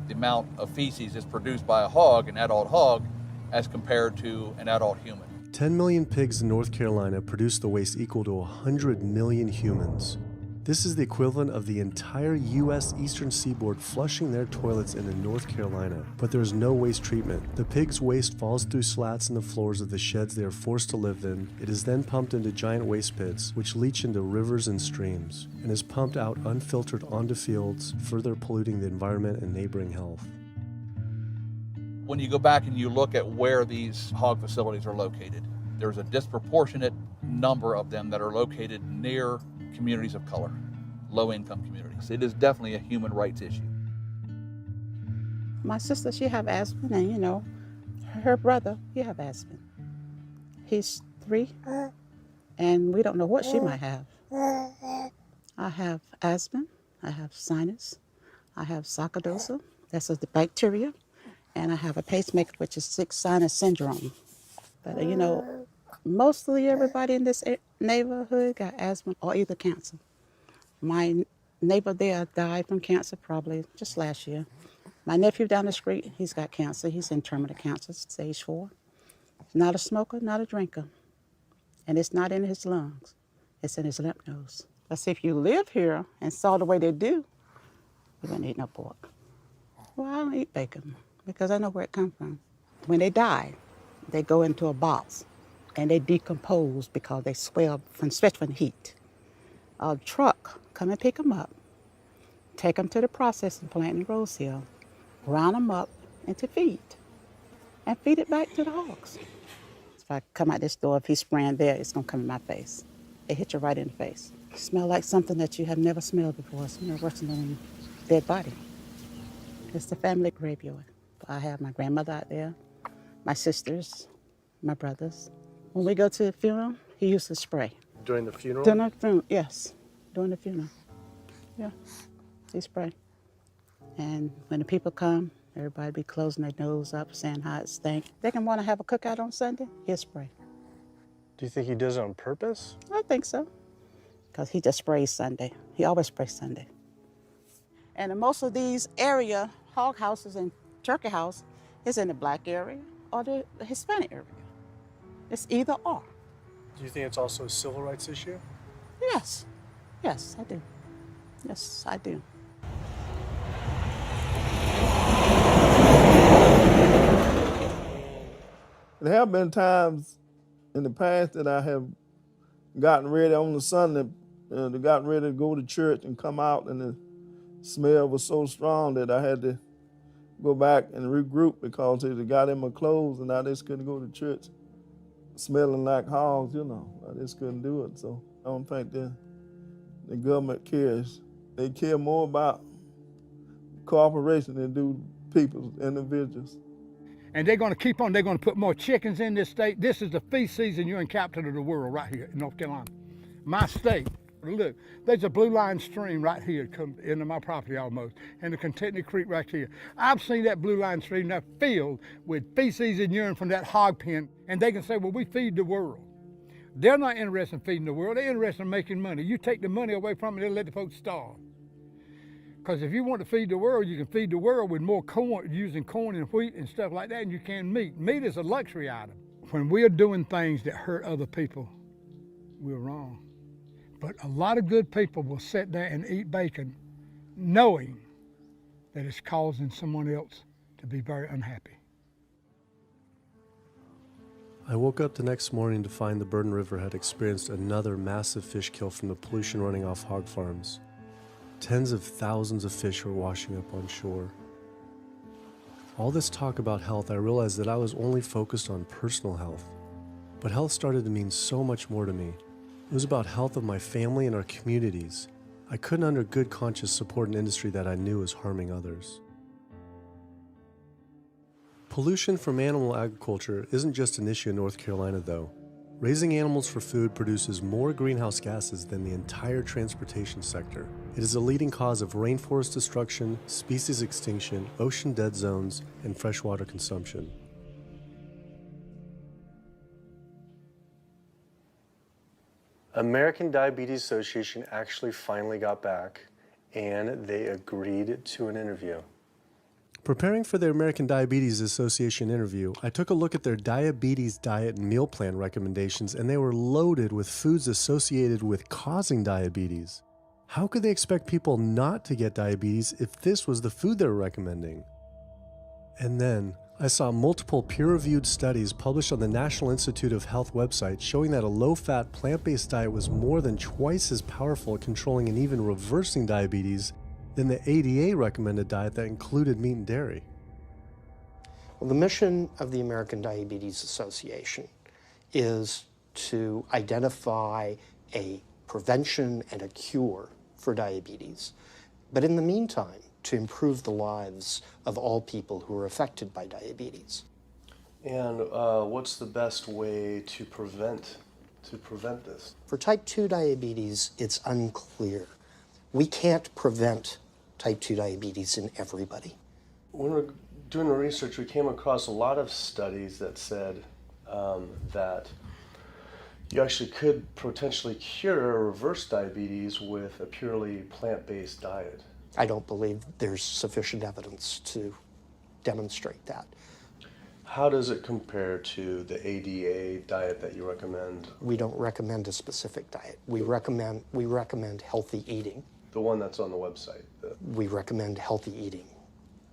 the amount of feces is produced by a hog, an adult hog, as compared to an adult human. 10 million pigs in North Carolina produce the waste equal to 100 million humans. This is the equivalent of the entire U.S. Eastern Seaboard flushing their toilets into North Carolina, but there is no waste treatment. The pigs' waste falls through slats in the floors of the sheds they are forced to live in. It is then pumped into giant waste pits, which leach into rivers and streams, and is pumped out unfiltered onto fields, further polluting the environment and neighboring health. When you go back and you look at where these hog facilities are located, there's a disproportionate number of them that are located near communities of color, low-income communities. It is definitely a human rights issue. My sister, she have asthma, and you know, her brother, he have asthma. He's 3, and we don't know what she might have. I have asthma, I have sinus, I have sarcoidosis, that's the bacteria, and I have a pacemaker, which is sick sinus syndrome. But you know, mostly everybody in this neighborhood got asthma or either cancer. My neighbor there died from cancer probably just last year. My nephew down the street, he's got cancer. He's in terminal cancer, stage 4. Not a smoker, not a drinker. And it's not in his lungs. It's in his lymph nodes. But see, if you live here and saw the way they do, you wouldn't eat no pork. Well, I don't eat bacon because I know where it comes from. When they die, they go into a box and they decompose because they swell especially from heat. A truck come and pick them up, take them to the processing plant in Rose Hill, round them up into feed, and feed it back to the hogs. If I come out this door, if he's spraying there, it's gonna come in my face. It hit you right in the face. It smells like something that you have never smelled before. It smells worse than a dead body. It's the family graveyard. I have my grandmother out there, my sisters, my brothers. When we go to the funeral, he used to spray. During the funeral? During the funeral, yes. During the funeral. Yeah, he spray. And when the people come, everybody be closing their nose up, saying how it stink. They can want to have a cookout on Sunday, he'll spray. Do you think he does it on purpose? I think so, because he just sprays Sunday. He always sprays Sunday. And in most of these area, hog houses and turkey house is in the black area or the Hispanic area. It's either or. Do you think it's also a civil rights issue? Yes, yes, I do. Yes, I do. There have been times in the past that I have gotten ready on the Sunday, gotten ready to go to church and come out, and the smell was so strong that I had to go back and regroup because it got in my clothes and I just couldn't go to church smelling like hogs, you know. I just couldn't do it. So I don't think the government cares. They care more about cooperation than do people, individuals. And they're going to keep on. They're going to put more chickens in this state. This is the feast season. You're in capital of the world right here in North Carolina. My state. Look, there's a blue line stream right here come into my property almost, and the Contentney Creek right here. I've seen that blue line stream now filled with feces and urine from that hog pen, and they can say, well, we feed the world. They're not interested in feeding the world. They're interested in making money. You take the money away from them, they'll let the folks starve. Because if you want to feed the world, you can feed the world with more corn, using corn and wheat and stuff like that, and you can meat. Meat is a luxury item. When we're doing things that hurt other people, we're wrong. But a lot of good people will sit there and eat bacon knowing that it's causing someone else to be very unhappy. I woke up the next morning to find the Burden River had experienced another massive fish kill from the pollution running off hog farms. Tens of thousands of fish were washing up on shore. All this talk about health, I realized that I was only focused on personal health. But health started to mean so much more to me. It was about health of my family and our communities. I couldn't under good conscience support an industry that I knew was harming others. Pollution from animal agriculture isn't just an issue in North Carolina, though. Raising animals for food produces more greenhouse gases than the entire transportation sector. It is a leading cause of rainforest destruction, species extinction, ocean dead zones, and freshwater consumption. American Diabetes Association actually finally got back and they agreed to an interview. Preparing for the American Diabetes Association interview, I took a look at their diabetes diet and meal plan recommendations, and they were loaded with foods associated with causing diabetes. How could they expect people not to get diabetes if this was the food they were recommending? And then I saw multiple peer-reviewed studies published on the National Institute of Health website showing that a low-fat, plant-based diet was more than twice as powerful at controlling and even reversing diabetes than the ADA recommended diet that included meat and dairy. Well, the mission of the American Diabetes Association is to identify a prevention and a cure for diabetes, but in the meantime, to improve the lives of all people who are affected by diabetes. And what's the best way to prevent this? For type 2 diabetes, it's unclear. We can't prevent type 2 diabetes in everybody. When we're doing the research, we came across a lot of studies that said that you actually could potentially cure or reverse diabetes with a purely plant-based diet. I don't believe there's sufficient evidence to demonstrate that. How does it compare to the ADA diet that you recommend? We don't recommend a specific diet. We recommend healthy eating. The one that's on the website. We recommend healthy eating.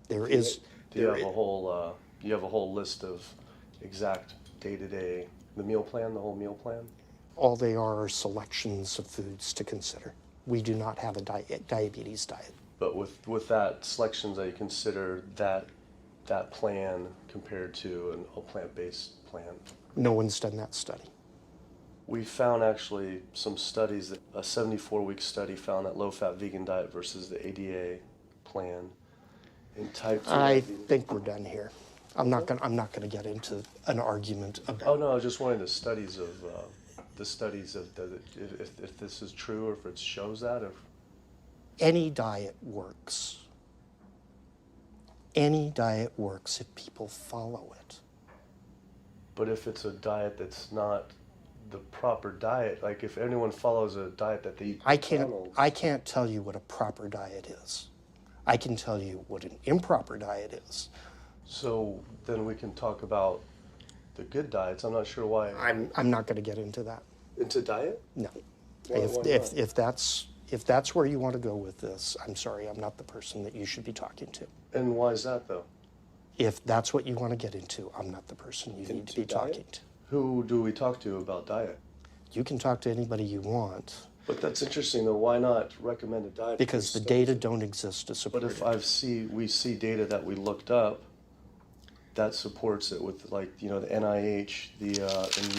Do you have a whole list of exact day-to-day, the meal plan, the whole meal plan? All they are selections of foods to consider. We do not have a diabetes diet. But with that selections, that you consider that plan compared to a plant-based plan? No one's done that study. We found actually some studies, that a 74-week study found that low-fat vegan diet versus the ADA plan in type 2. I think we're done here. I'm not gonna get into an argument about. Oh no, I was just wondering the studies of if this is true or if it shows that. Any diet works. Any diet works if people follow it. But if it's a diet that's not the proper diet, like if anyone follows a diet that they eat I can't tell you what a proper diet is. I can tell you what an improper diet is. So then we can talk about the good diets. I'm not sure why. I'm not going to get into that. Into diet? No. Why not? If that's where you want to go with this, I'm sorry, I'm not the person that you should be talking to. And why is that, though? If that's what you want to get into, I'm not the person you need to be talking to. Who do we talk to about diet? You can talk to anybody you want. But that's interesting, though. Why not recommend a diet? Because the data don't exist to support it. But if we see data that we looked up that supports it with, like, you know, the NIH, in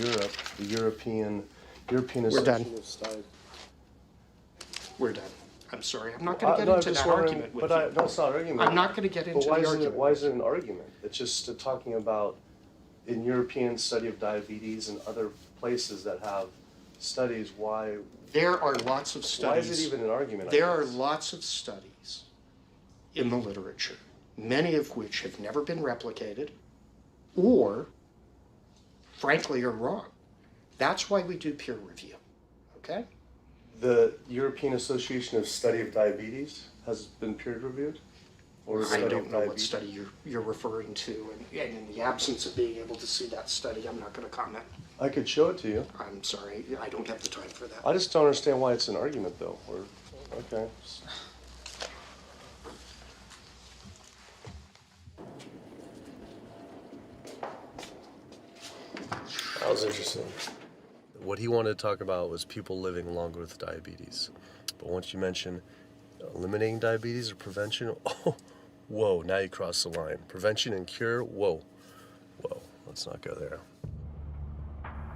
Europe, the European Association of Study. We're done. I'm sorry. I'm not going to get into that argument with you. No, it's not an argument. I'm not going to get into the argument. Why is it an argument? It's just talking about in European study of diabetes and other places that have studies, why... There are lots of studies. Why is it even an argument? There are lots of studies in the literature, many of which have never been replicated or, frankly, are wrong. That's why we do peer review, okay? The European Association of Study of Diabetes has been peer reviewed? Or I don't know what study you're referring to, and in the absence of being able to see that study, I'm not going to comment. I could show it to you. I'm sorry, I don't have the time for that. I just don't understand why it's an argument, though. Okay. That was interesting. What he wanted to talk about was people living longer with diabetes. But once you mention eliminating diabetes or prevention, oh, whoa, now you cross the line. Prevention and cure, whoa, let's not go there.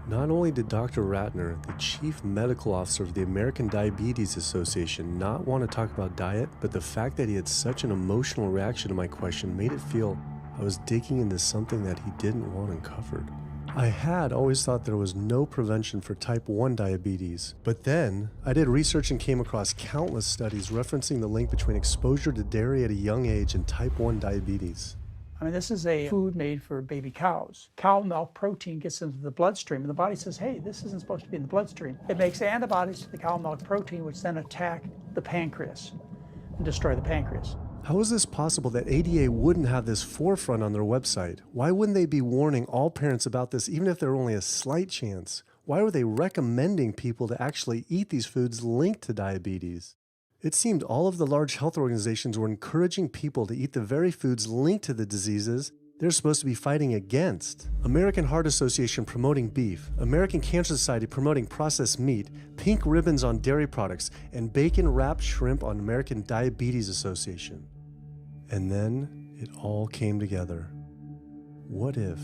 Not only did Dr. Ratner, the chief medical officer of the American Diabetes Association, not want to talk about diet, but the fact that he had such an emotional reaction to my question made it feel I was digging into something that he didn't want uncovered. I had always thought there was no prevention for type 1 diabetes, but then I did research and came across countless studies referencing the link between exposure to dairy at a young age and type 1 diabetes. I mean, this is a food made for baby cows. Cow milk protein gets into the bloodstream, and the body says, hey, this isn't supposed to be in the bloodstream. It makes antibodies to the cow milk protein, which then attack the pancreas and destroy the pancreas. How is this possible that ADA wouldn't have this forefront on their website? Why wouldn't they be warning all parents about this, even if there were only a slight chance? Why were they recommending people to actually eat these foods linked to diabetes? It seemed all of the large health organizations were encouraging people to eat the very foods linked to the diseases they're supposed to be fighting against. American Heart Association promoting beef, American Cancer Society promoting processed meat, pink ribbons on dairy products, and bacon-wrapped shrimp on American Diabetes Association. And then it all came together. What if?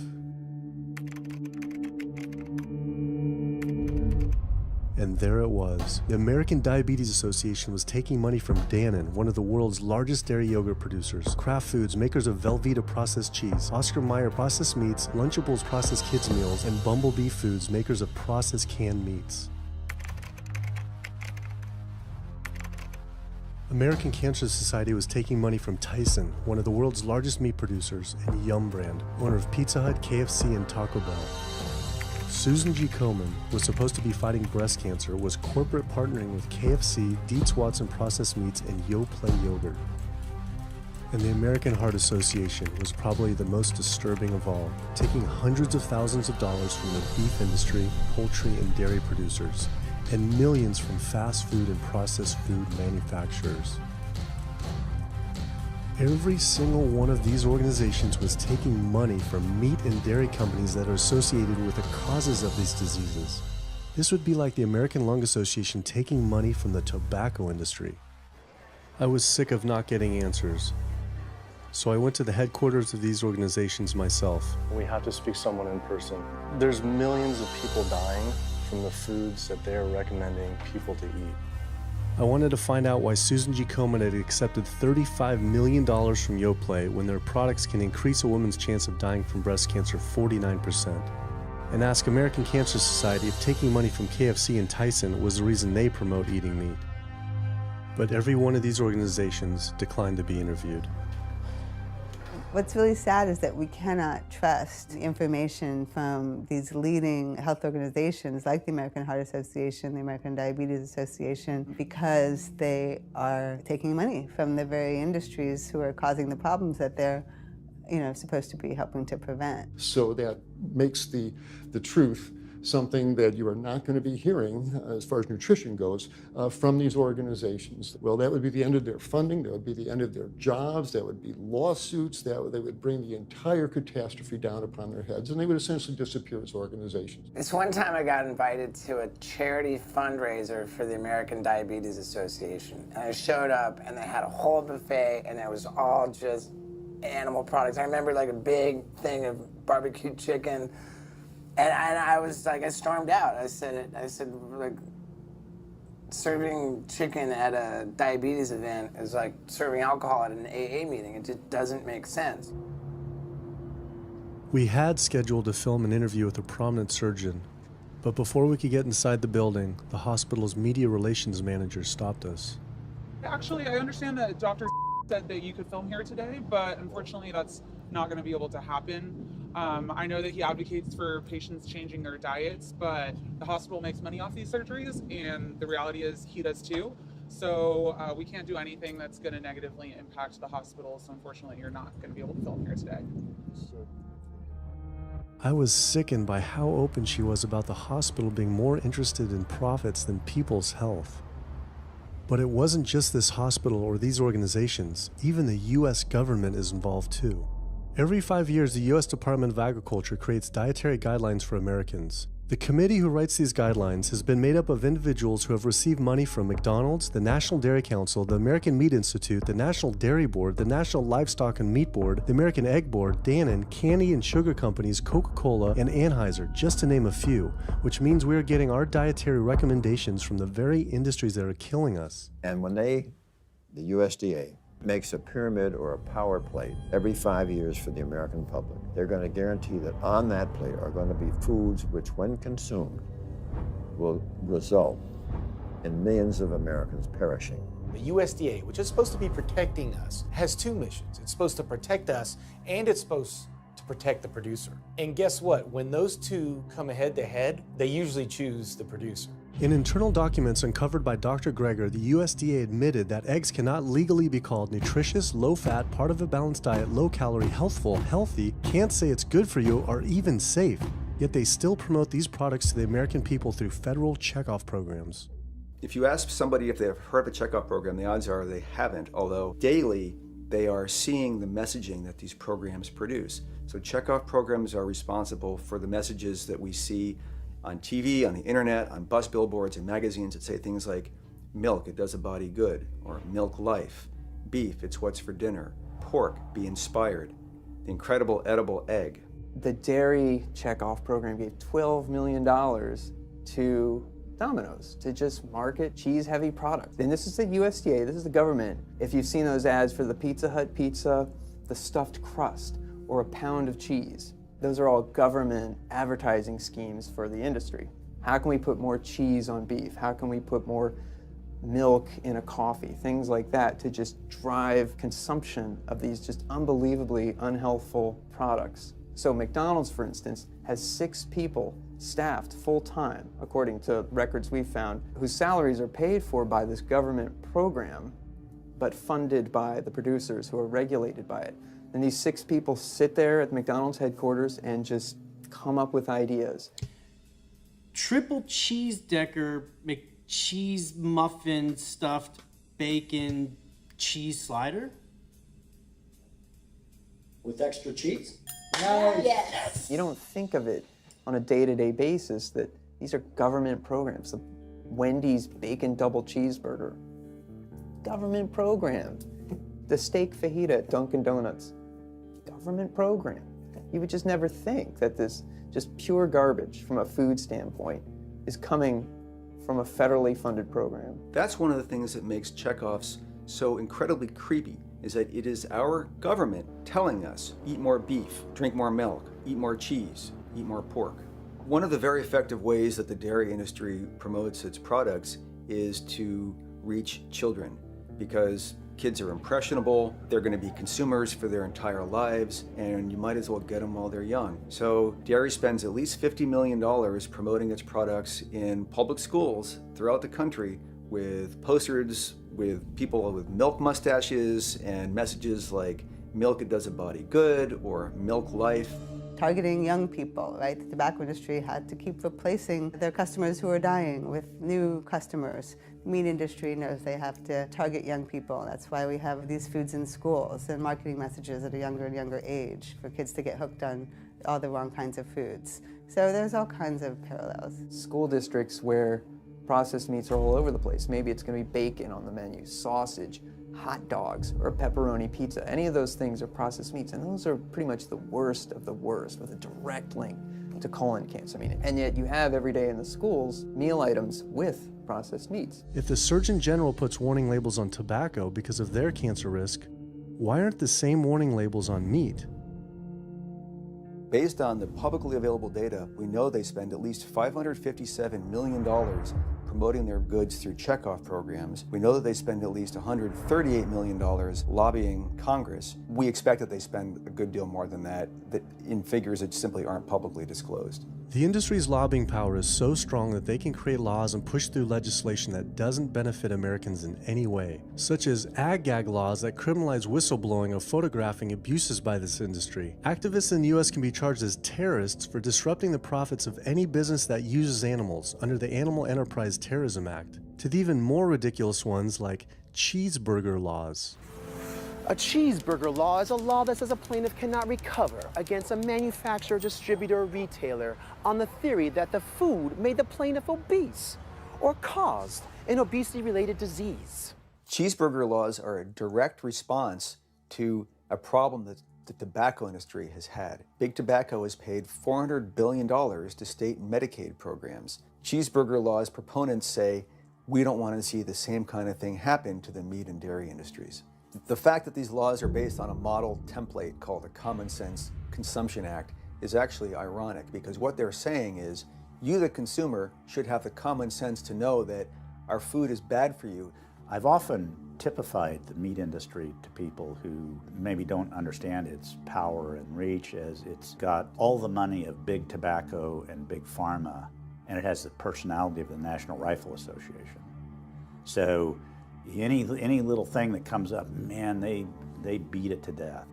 And there it was. The American Diabetes Association was taking money from Dannon, one of the world's largest dairy yogurt producers, Kraft Foods, makers of Velveeta processed cheese, Oscar Mayer processed meats, Lunchables processed kids meals, and Bumblebee Foods, makers of processed canned meats. American Cancer Society was taking money from Tyson, one of the world's largest meat producers, and Yum Brand, owner of Pizza Hut, KFC, and Taco Bell. Susan G. Komen was supposed to be fighting breast cancer, was corporate partnering with KFC, Dietz Watson Processed Meats, and Yoplait Yogurt. And the American Heart Association was probably the most disturbing of all, taking hundreds of thousands of dollars from the beef industry, poultry, and dairy producers, and millions from fast food and processed food manufacturers. Every single one of these organizations was taking money from meat and dairy companies that are associated with the causes of these diseases. This would be like the American Lung Association taking money from the tobacco industry. I was sick of not getting answers, so I went to the headquarters of these organizations myself. We have to speak to someone in person. There's millions of people dying from the foods that they're recommending people to eat. I wanted to find out why Susan G. Komen had accepted $35 million from Yoplait when their products can increase a woman's chance of dying from breast cancer 49%. And ask American Cancer Society if taking money from KFC and Tyson was the reason they promote eating meat. but every one of these organizations declined to be interviewed. What's really sad is that we cannot trust information from these leading health organizations like the American Heart Association, the American Diabetes Association, because they are taking money from the very industries who are causing the problems that they're supposed to be helping to prevent. So that makes the truth something that you are not going to be hearing, as far as nutrition goes, from these organizations. Well, that would be the end of their funding, that would be the end of their jobs, that would be lawsuits, they would bring the entire catastrophe down upon their heads, and they would essentially disappear as organizations. This one time I got invited to a charity fundraiser for the American Diabetes Association. And I showed up, and they had a whole buffet, and it was all just animal products. I remember like a big thing of barbecue chicken. And I was like, I stormed out. I said, like, serving chicken at a diabetes event is like serving alcohol at an AA meeting. It just doesn't make sense. We had scheduled to film an interview with a prominent surgeon, but before we could get inside the building, the hospital's media relations manager stopped us. Actually, I understand that Dr. said that you could film here today, but unfortunately that's not going to be able to happen. I know that he advocates for patients changing their diets, but the hospital makes money off these surgeries, and the reality is he does too. So we can't do anything that's going to negatively impact the hospital, so unfortunately you're not going to be able to film here today. I was sickened by how open she was about the hospital being more interested in profits than people's health. But it wasn't just this hospital or these organizations. Even the U.S. government is involved too. Every 5 years, the U.S. Department of Agriculture creates dietary guidelines for Americans. The committee who writes these guidelines has been made up of individuals who have received money from McDonald's, the National Dairy Council, the American Meat Institute, the National Dairy Board, the National Livestock and Meat Board, the American Egg Board, Dannon, candy and sugar companies, Coca-Cola, and Anheuser, just to name a few, which means we are getting our dietary recommendations from the very industries that are killing us. And when the USDA, makes a pyramid or a power plate every 5 years for the American public, they're going to guarantee that on that plate are going to be foods which, when consumed, will result in millions of Americans perishing. The USDA, which is supposed to be protecting us, has two missions. It's supposed to protect us, and it's supposed to protect the producer. And guess what? When those two come head to head, they usually choose the producer. In internal documents uncovered by Dr. Greger, the USDA admitted that eggs cannot legally be called nutritious, low-fat, part of a balanced diet, low-calorie, healthful, healthy, can't say it's good for you, or even safe. Yet they still promote these products to the American people through federal checkoff programs. If you ask somebody if they have heard of the checkoff program, the odds are they haven't, although daily they are seeing the messaging that these programs produce. So checkoff programs are responsible for the messages that we see on TV, on the internet, on bus billboards and magazines that say things like, milk, it does a body good, or milk life, beef, it's what's for dinner, pork, be inspired, the incredible edible egg. The dairy checkoff program gave $12 million to Domino's to just market cheese-heavy products. And this is the USDA, this is the government. If you've seen those ads for the Pizza Hut pizza, the stuffed crust, or a pound of cheese, those are all government advertising schemes for the industry. How can we put more cheese on beef? How can we put more milk in a coffee? Things like that to just drive consumption of these just unbelievably unhealthful products. So McDonald's, for instance, has 6 people staffed full-time, according to records we found, whose salaries are paid for by this government program, but funded by the producers who are regulated by it. And these 6 people sit there at McDonald's headquarters and just come up with ideas. Triple cheese decker McCheese muffin stuffed bacon cheese slider? With extra cheese? Nice. Yes. You don't think of it on a day-to-day basis that these are government programs. The Wendy's bacon double cheeseburger, government program. The steak fajita at Dunkin' Donuts, government program. You would just never think that this just pure garbage from a food standpoint is coming from a federally funded program. That's one of the things that makes checkoffs so incredibly creepy, is that it is our government telling us, eat more beef, drink more milk, eat more cheese, eat more pork. One of the very effective ways that the dairy industry promotes its products is to reach children. because kids are impressionable, they're going to be consumers for their entire lives, and you might as well get them while they're young. So dairy spends at least $50 million promoting its products in public schools throughout the country with posters with people with milk mustaches and messages like milk does a body good or milk life. Targeting young people, right? The tobacco industry had to keep replacing their customers who are dying with new customers. The meat industry knows they have to target young people. That's why we have these foods in schools and marketing messages at a younger and younger age for kids to get hooked on all the wrong kinds of foods. So there's all kinds of parallels. School districts where processed meats are all over the place. Maybe it's going to be bacon on the menu, sausage, hot dogs, or pepperoni pizza. Any of those things are processed meats, and those are pretty much the worst of the worst with a direct link to colon cancer. And yet you have every day in the schools meal items with processed meats. If the Surgeon General puts warning labels on tobacco because of their cancer risk, why aren't the same warning labels on meat? Based on the publicly available data, we know they spend at least $557 million promoting their goods through checkoff programs. We know that they spend at least $138 million lobbying Congress. We expect that they spend a good deal more than that in figures that simply aren't publicly disclosed. The industry's lobbying power is so strong that they can create laws and push through legislation that doesn't benefit Americans in any way, such as ag-gag laws that criminalize whistleblowing or photographing abuses by this industry. Activists in the U.S. can be charged as terrorists for disrupting the profits of any business that uses animals under the Animal Enterprise Terrorism Act, to the even more ridiculous ones like cheeseburger laws. A cheeseburger law is a law that says a plaintiff cannot recover against a manufacturer, distributor, or retailer on the theory that the food made the plaintiff obese or caused an obesity-related disease. Cheeseburger laws are a direct response to a problem that the tobacco industry has had. Big Tobacco has paid $400 billion to state Medicaid programs. Cheeseburger laws proponents say, we don't want to see the same kind of thing happen to the meat and dairy industries. The fact that these laws are based on a model template called the Common Sense Consumption Act is actually ironic, because what they're saying is you, the consumer, should have the common sense to know that our food is bad for you. I've often typified the meat industry to people who maybe don't understand its power and reach, as it's got all the money of big tobacco and big pharma, and it has the personality of the National Rifle Association. So any little thing that comes up, man, they beat it to death.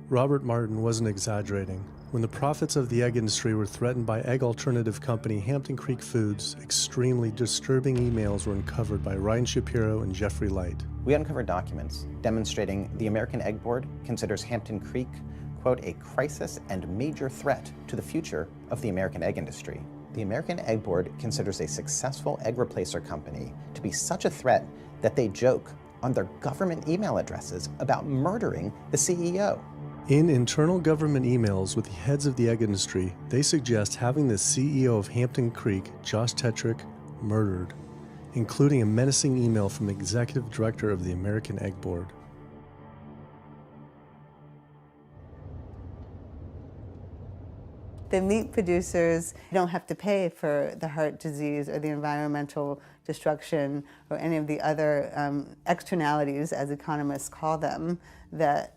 Robert Martin wasn't exaggerating. When the profits of the egg industry were threatened by egg alternative company Hampton Creek Foods, extremely disturbing emails were uncovered by Ryan Shapiro and Jeffrey Light. We uncovered documents demonstrating the American Egg Board considers Hampton Creek, quote, a crisis and major threat to the future of the American egg industry. The American Egg Board considers a successful egg replacer company to be such a threat that they joke on their government email addresses about murdering the CEO. In internal government emails with the heads of the egg industry, they suggest having the CEO of Hampton Creek, Josh Tetrick, murdered, including a menacing email from the executive director of the American Egg Board. The meat producers don't have to pay for the heart disease or the environmental destruction or any of the other externalities, as economists call them, that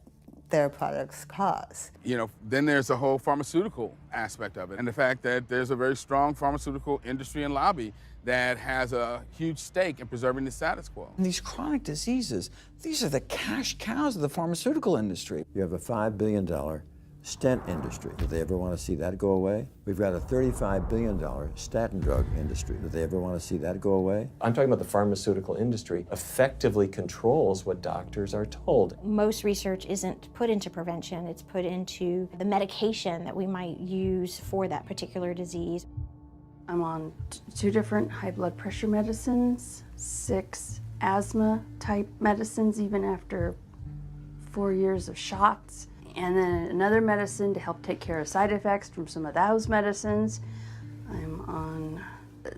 their products cause. You know, then there's the whole pharmaceutical aspect of it, and the fact that there's a very strong pharmaceutical industry and lobby that has a huge stake in preserving the status quo. And these chronic diseases, these are the cash cows of the pharmaceutical industry. You have a $5 billion stent industry. Do they ever want to see that go away? We've got a $35 billion statin drug industry. Do they ever want to see that go away? I'm talking about the pharmaceutical industry effectively controls what doctors are told. Most research isn't put into prevention, it's put into the medication that we might use for that particular disease. I'm on 2 different high blood pressure medicines, 6 asthma type medicines, even after 4 years of shots. And then another medicine to help take care of side effects from some of those medicines. I'm on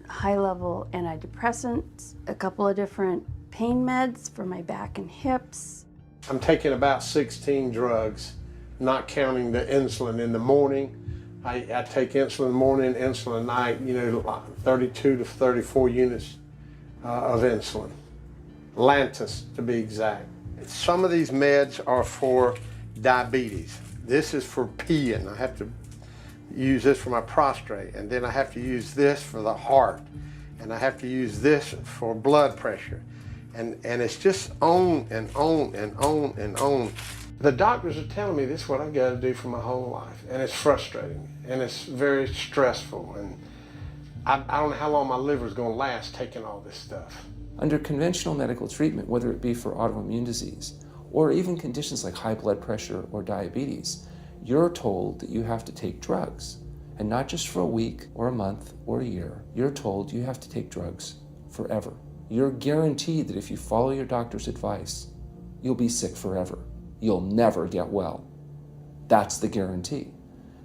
high-level antidepressants, a couple of different pain meds for my back and hips. I'm taking about 16 drugs, not counting the insulin in the morning. I take insulin in the morning, insulin at night, 32 to 34 units of insulin. Lantus to be exact. Some of these meds are for diabetes. This is for peeing. I have to use this for my prostate, and then I have to use this for the heart, and I have to use this for blood pressure. And it's just on and on and on and on. The doctors are telling me this is what I've got to do for my whole life, and it's frustrating, and it's very stressful, and I don't know how long my liver is going to last taking all this stuff. Under conventional medical treatment, whether it be for autoimmune disease or even conditions like high blood pressure or diabetes, you're told that you have to take drugs, and not just for a week or a month or a year. You're told you have to take drugs forever. You're guaranteed that if you follow your doctor's advice, you'll be sick forever. You'll never get well. That's the guarantee,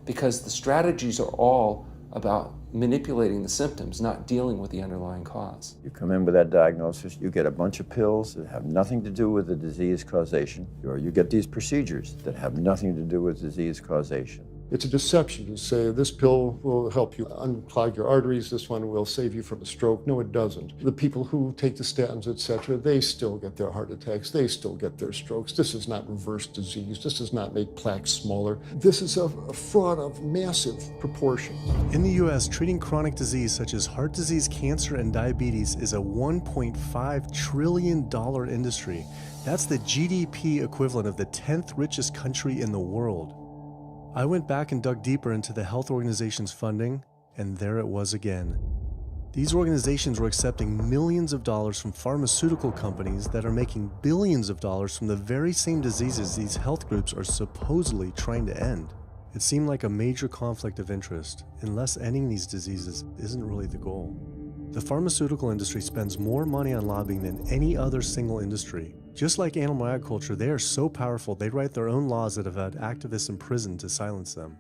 because the strategies are all about manipulating the symptoms, not dealing with the underlying cause. You come in with that diagnosis, you get a bunch of pills that have nothing to do with the disease causation, or you get these procedures that have nothing to do with disease causation. It's a deception to say this pill will help you unclog your arteries, this one will save you from a stroke. No, it doesn't. The people who take the statins, etc., they still get their heart attacks, they still get their strokes. This does not reverse disease. This does not make plaques smaller. This is a fraud of massive proportions. In the US, treating chronic disease such as heart disease, cancer, and diabetes is a $1.5 trillion industry. That's the GDP equivalent of the 10th richest country in the world. I went back and dug deeper into the health organization's funding, and there it was again. These organizations were accepting millions of dollars from pharmaceutical companies that are making billions of dollars from the very same diseases these health groups are supposedly trying to end. It seemed like a major conflict of interest, unless ending these diseases isn't really the goal. The pharmaceutical industry spends more money on lobbying than any other single industry. Just like animal agriculture, they are so powerful they write their own laws that have had activists in prison to silence them.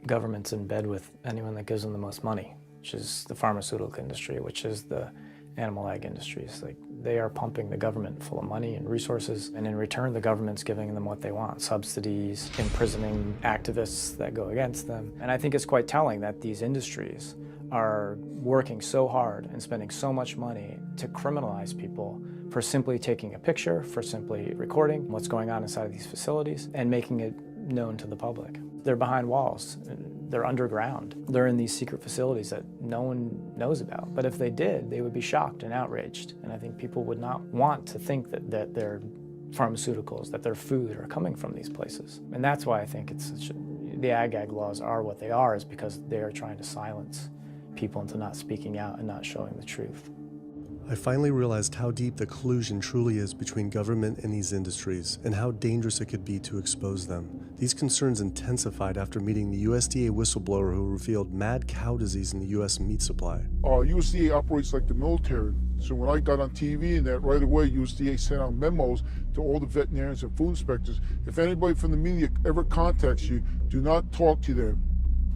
Government's in bed with anyone that gives them the most money, which is the pharmaceutical industry, which is the animal ag industries. Like, they are pumping the government full of money and resources, and in return the government's giving them what they want: subsidies, imprisoning activists that go against them. And I think it's quite telling that these industries are working so hard and spending so much money to criminalize people for simply taking a picture, for simply recording what's going on inside of these facilities and making it known to the public. They're behind walls, they're underground, they're in these secret facilities that no one knows about. But if they did, they would be shocked and outraged. And I think people would not want to think that their pharmaceuticals, that their food are coming from these places. And that's why I think the ag laws are what they are, is because they are trying to silence people into not speaking out and not showing the truth. I finally realized how deep the collusion truly is between government and these industries, and how dangerous it could be to expose them. These concerns intensified after meeting the USDA whistleblower who revealed mad cow disease in the US meat supply. USDA operates like the military. So when I got on TV and that, right away USDA sent out memos to all the veterinarians and food inspectors. If anybody from the media ever contacts you, do not talk to them.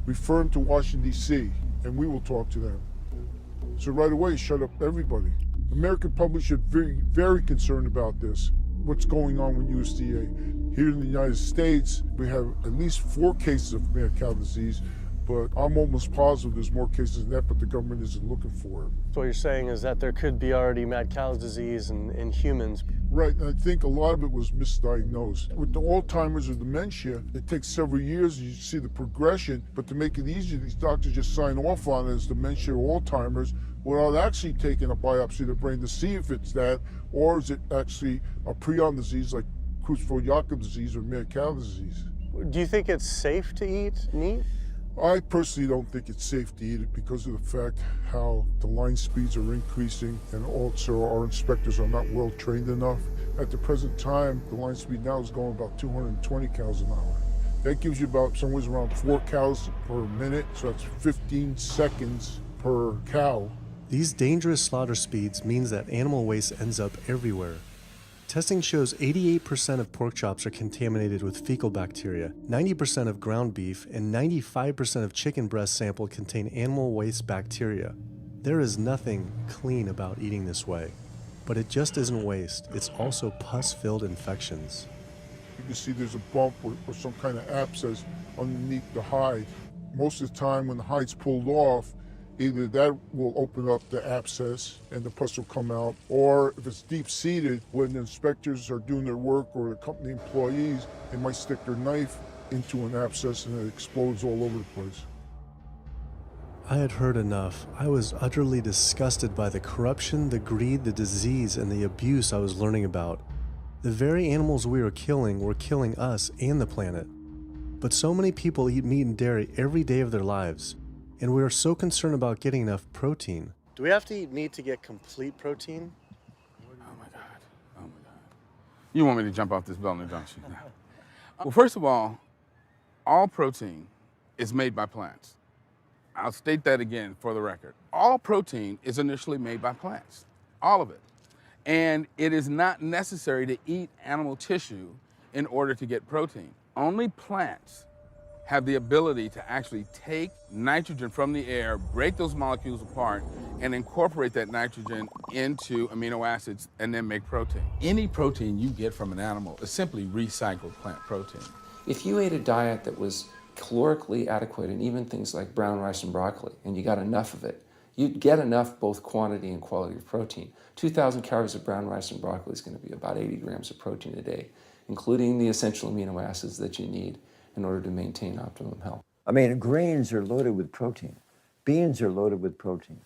Refer them to Washington, D.C., and we will talk to them. So right away, shut up everybody. American public should be very concerned about this, what's going on with USDA. Here in the United States, we have at least 4 cases of mad cow disease, but I'm almost positive there's more cases than that, but the government isn't looking for it. So what you're saying is that there could be already mad cow disease in humans. Right, and I think a lot of it was misdiagnosed. With the Alzheimer's or dementia, it takes several years, you see the progression, but to make it easier, these doctors just sign off on it as dementia or Alzheimer's without actually taking a biopsy of the brain to see if it's that, or is it actually a prion disease like Creutzfeldt-Jakob disease or mad cow disease. Do you think it's safe to eat meat? I personally don't think it's safe to eat it because of the fact how the line speeds are increasing, and also our inspectors are not well trained enough. At the present time, the line speed now is going about 220 cows an hour. That gives you about somewhere around 4 cows per minute, so that's 15 seconds per cow. These dangerous slaughter speeds means that animal waste ends up everywhere. Testing shows 88% of pork chops are contaminated with fecal bacteria, 90% of ground beef, and 95% of chicken breast sample contain animal waste bacteria. There is nothing clean about eating this way. But it just isn't waste, it's also pus-filled infections. You can see there's a bump or some kind of abscess underneath the hide. Most of the time when the hide's pulled off, Either that will open up the abscess and the pus will come out, or if it's deep-seated, when the inspectors are doing their work or the company employees, they might stick their knife into an abscess and it explodes all over the place. I had heard enough. I was utterly disgusted by the corruption, the greed, the disease, and the abuse I was learning about. The very animals we were killing us and the planet. But so many people eat meat and dairy every day of their lives, and we are so concerned about getting enough protein. Do we have to eat meat to get complete protein? Oh my God. You want me to jump off this building, don't you? No. Well, first of all protein is made by plants. I'll state that again for the record. All protein is initially made by plants, all of it. And it is not necessary to eat animal tissue in order to get protein. Only plants have the ability to actually take nitrogen from the air, break those molecules apart, and incorporate that nitrogen into amino acids and then make protein. Any protein you get from an animal is simply recycled plant protein. If you ate a diet that was calorically adequate, and even things like brown rice and broccoli, and you got enough of it, you'd get enough both quantity and quality of protein. 2,000 calories of brown rice and broccoli is going to be about 80 grams of protein a day, including the essential amino acids that you need in order to maintain optimum health. I mean, grains are loaded with protein. Beans are loaded with protein.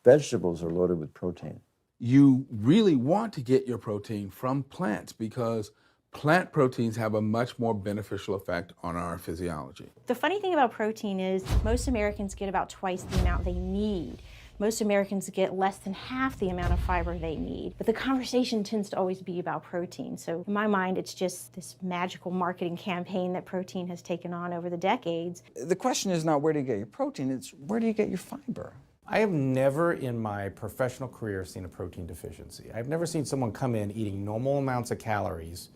Vegetables are loaded with protein. You really want to get your protein from plants because plant proteins have a much more beneficial effect on our physiology. The funny thing about protein is most Americans get about twice the amount they need. Most Americans get less than half the amount of fiber they need. But the conversation tends to always be about protein. So in my mind, it's just this magical marketing campaign that protein has taken on over the decades. The question is not where do you get your protein, it's where do you get your fiber? I have never in my professional career seen a protein deficiency. I've never seen someone come in eating normal amounts of calories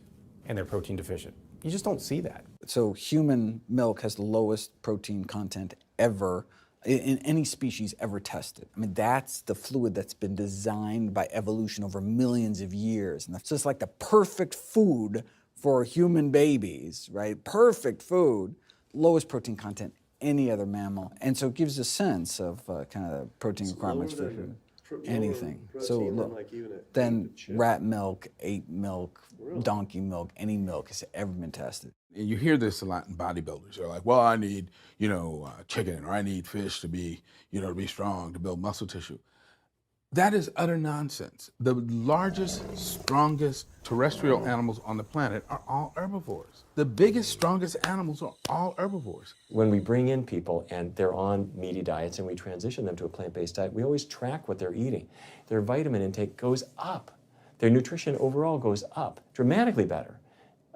and they're protein deficient. You just don't see that. So human milk has the lowest protein content ever in any species ever tested. I mean, that's the fluid that's been designed by evolution over millions of years. And that's just like the perfect food for human babies, right? Perfect food, lowest protein content any other mammal. And so it gives a sense of kind of protein requirements for food. Anything. So look, then rat milk, ape milk, donkey milk, any milk has ever been tested. And you hear this a lot in bodybuilders. They're like, well, I need, chicken, or I need fish to be, to be strong, to build muscle tissue. That is utter nonsense. The largest, strongest terrestrial animals on the planet are all herbivores. The biggest, strongest animals are all herbivores. When we bring in people and they're on meaty diets and we transition them to a plant-based diet, we always track what they're eating. Their vitamin intake goes up. Their nutrition overall goes up, dramatically better.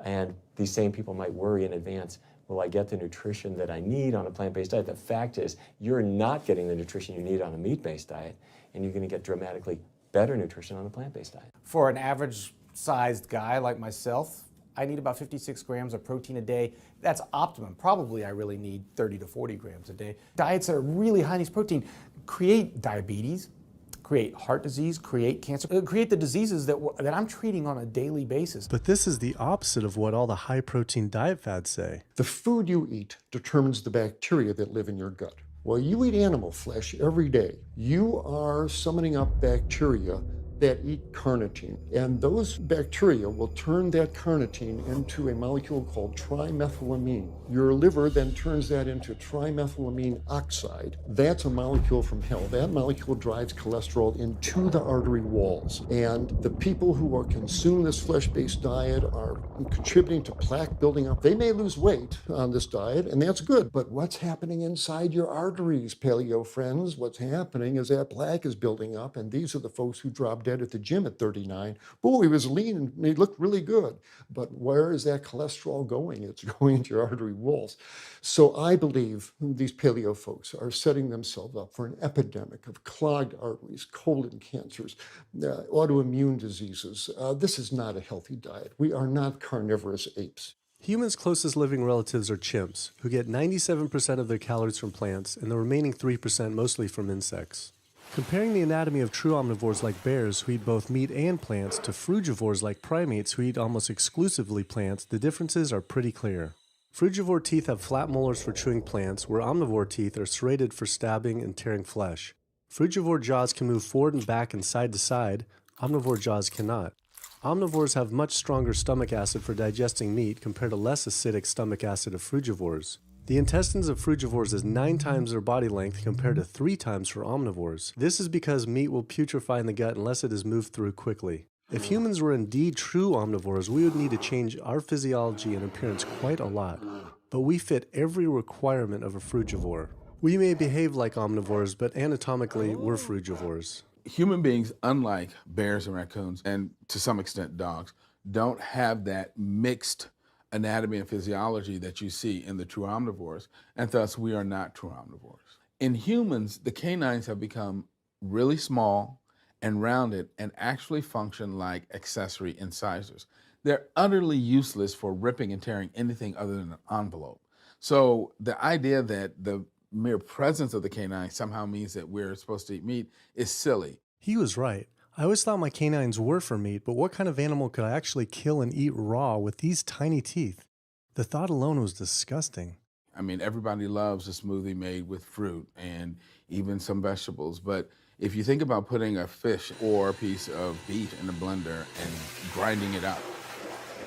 And these same people might worry in advance, will I get the nutrition that I need on a plant-based diet? The fact is, you're not getting the nutrition you need on a meat-based diet, and you're going to get dramatically better nutrition on a plant-based diet. For an average-sized guy like myself, I need about 56 grams of protein a day. That's optimum. Probably I really need 30 to 40 grams a day. Diets that are really high in these protein create diabetes, create heart disease, create cancer, create the diseases that I'm treating on a daily basis. But this is the opposite of what all the high-protein diet fads say. The food you eat determines the bacteria that live in your gut. Well, you eat animal flesh every day. You are summoning up bacteria that eat carnitine. And those bacteria will turn that carnitine into a molecule called trimethylamine. Your liver then turns that into trimethylamine oxide. That's a molecule from hell. That molecule drives cholesterol into the artery walls. And the people who are consuming this flesh-based diet are contributing to plaque building up. They may lose weight on this diet, and that's good. But what's happening inside your arteries, paleo friends? What's happening is that plaque is building up, and these are the folks who dropped dead at the gym at 39. Boy, he was lean and he looked really good. But where is that cholesterol going? It's going into your artery walls. So I believe these paleo folks are setting themselves up for an epidemic of clogged arteries, colon cancers, autoimmune diseases. This is not a healthy diet. We are not carnivorous apes. Humans' closest living relatives are chimps, who get 97% of their calories from plants and the remaining 3% mostly from insects. Comparing the anatomy of true omnivores like bears, who eat both meat and plants, to frugivores like primates who eat almost exclusively plants, the differences are pretty clear. Frugivore teeth have flat molars for chewing plants, where omnivore teeth are serrated for stabbing and tearing flesh. Frugivore jaws can move forward and back and side to side. Omnivore jaws cannot. Omnivores have much stronger stomach acid for digesting meat compared to less acidic stomach acid of frugivores. The intestines of frugivores is 9 times their body length compared to 3 times for omnivores. This is because meat will putrefy in the gut unless it is moved through quickly. If humans were indeed true omnivores, we would need to change our physiology and appearance quite a lot. But we fit every requirement of a frugivore. We may behave like omnivores, but anatomically, we're frugivores. Human beings, unlike bears and raccoons, and to some extent dogs, don't have that mixed anatomy and physiology that you see in the true omnivores, and thus we are not true omnivores. In humans, the canines have become really small and rounded and actually function like accessory incisors. They're utterly useless for ripping and tearing anything other than an envelope. So the idea that the mere presence of the canine somehow means that we're supposed to eat meat is silly. He was right. I always thought my canines were for meat, but what kind of animal could I actually kill and eat raw with these tiny teeth? The thought alone was disgusting. I mean, everybody loves a smoothie made with fruit and even some vegetables, but if you think about putting a fish or a piece of beef in a blender and grinding it up,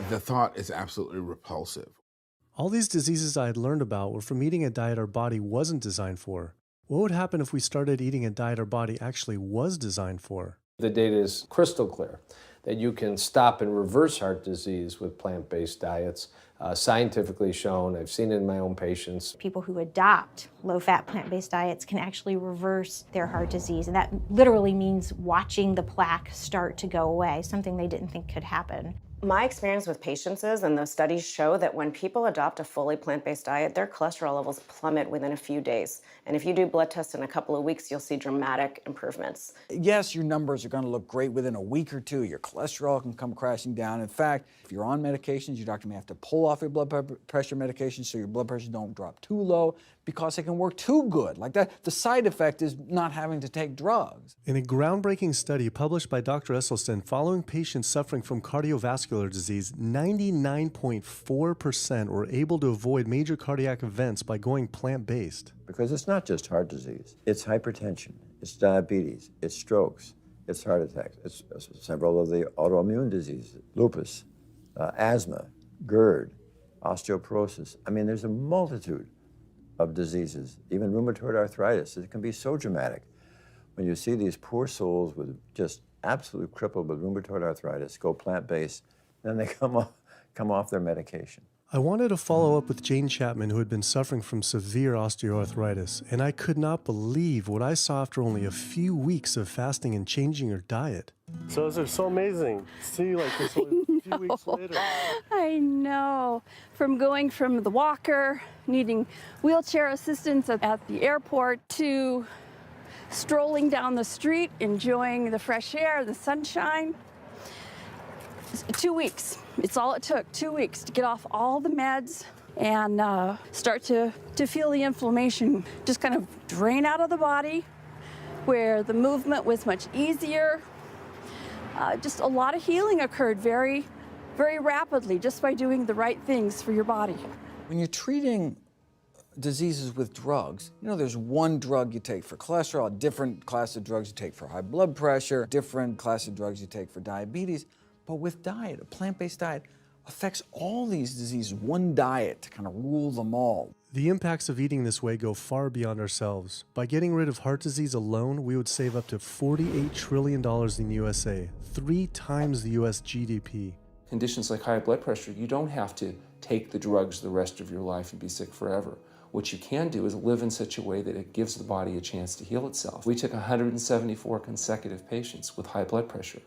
the thought is absolutely repulsive. All these diseases I had learned about were from eating a diet our body wasn't designed for. What would happen if we started eating a diet our body actually was designed for? The data is crystal clear that you can stop and reverse heart disease with plant-based diets, scientifically shown. I've seen it in my own patients. People who adopt low-fat plant-based diets can actually reverse their heart disease, and that literally means watching the plaque start to go away, something they didn't think could happen. My experience with patients is, and the studies show, that when people adopt a fully plant-based diet, their cholesterol levels plummet within a few days. And if you do blood tests in a couple of weeks, you'll see dramatic improvements. Yes, your numbers are going to look great within a week or two. Your cholesterol can come crashing down. In fact, if you're on medications, your doctor may have to pull off your blood pressure medications so your blood pressure don't drop too low because it can work too good. Like that, the side effect is not having to take drugs. In a groundbreaking study published by Dr. Esselstyn following patients suffering from cardiovascular disease, 99.4% were able to avoid major cardiac events by going plant-based. Because it's not just heart disease. It's hypertension, it's diabetes, it's strokes, it's heart attacks, it's several of the autoimmune diseases, lupus, asthma, GERD, osteoporosis. I mean, there's a multitude of diseases, even rheumatoid arthritis. It can be so dramatic. When you see these poor souls with just absolutely crippled with rheumatoid arthritis go plant-based, then they come off their medication. I wanted to follow up with Jane Chapman, who had been suffering from severe osteoarthritis, and I could not believe what I saw after only a few weeks of fasting and changing her diet. So it's so amazing to see like this only a few weeks later. I know. From going from the walker, needing wheelchair assistance at the airport, to strolling down the street, enjoying the fresh air, the sunshine. 2 weeks. It's all it took, 2 weeks to get off all the meds and start to feel the inflammation just kind of drain out of the body, where the movement was much easier. Just a lot of healing occurred very, very rapidly just by doing the right things for your body. When you're treating diseases with drugs, you know, there's one drug you take for cholesterol, a different class of drugs you take for high blood pressure, different class of drugs you take for diabetes. But with diet, a plant-based diet affects all these diseases, one diet to kind of rule them all. The impacts of eating this way go far beyond ourselves. By getting rid of heart disease alone, we would save up to $48 trillion in the USA, 3 times the US GDP. Conditions like high blood pressure, you don't have to take the drugs the rest of your life and be sick forever. What you can do is live in such a way that it gives the body a chance to heal itself. We took 174 consecutive patients with high blood pressure,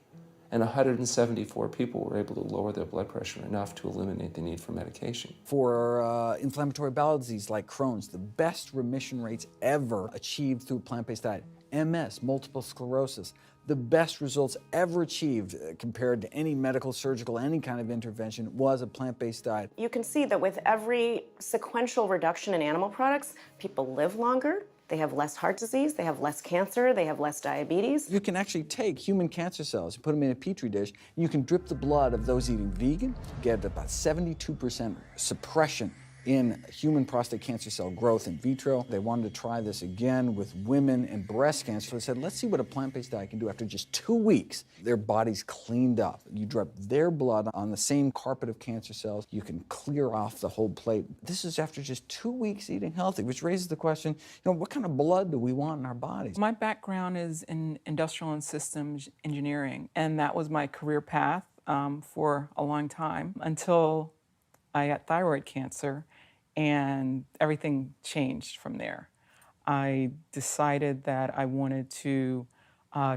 and 174 people were able to lower their blood pressure enough to eliminate the need for medication. For inflammatory bowel disease like Crohn's, the best remission rates ever achieved through a plant-based diet. MS, multiple sclerosis, the best results ever achieved compared to any medical, surgical, any kind of intervention was a plant-based diet. You can see that with every sequential reduction in animal products, people live longer, they have less heart disease, they have less cancer, they have less diabetes. You can actually take human cancer cells, put them in a petri dish, and you can drip the blood of those eating vegan, get about 72% suppression in human prostate cancer cell growth in vitro. They wanted to try this again with women and breast cancer. So they said, let's see what a plant-based diet can do. After just 2 weeks, their bodies cleaned up. You drop their blood on the same carpet of cancer cells. You can clear off the whole plate. This is after just 2 weeks eating healthy, which raises the question, what kind of blood do we want in our bodies? My background is in industrial and systems engineering, and that was my career path for a long time until I got thyroid cancer, and everything changed from there. I decided that I wanted to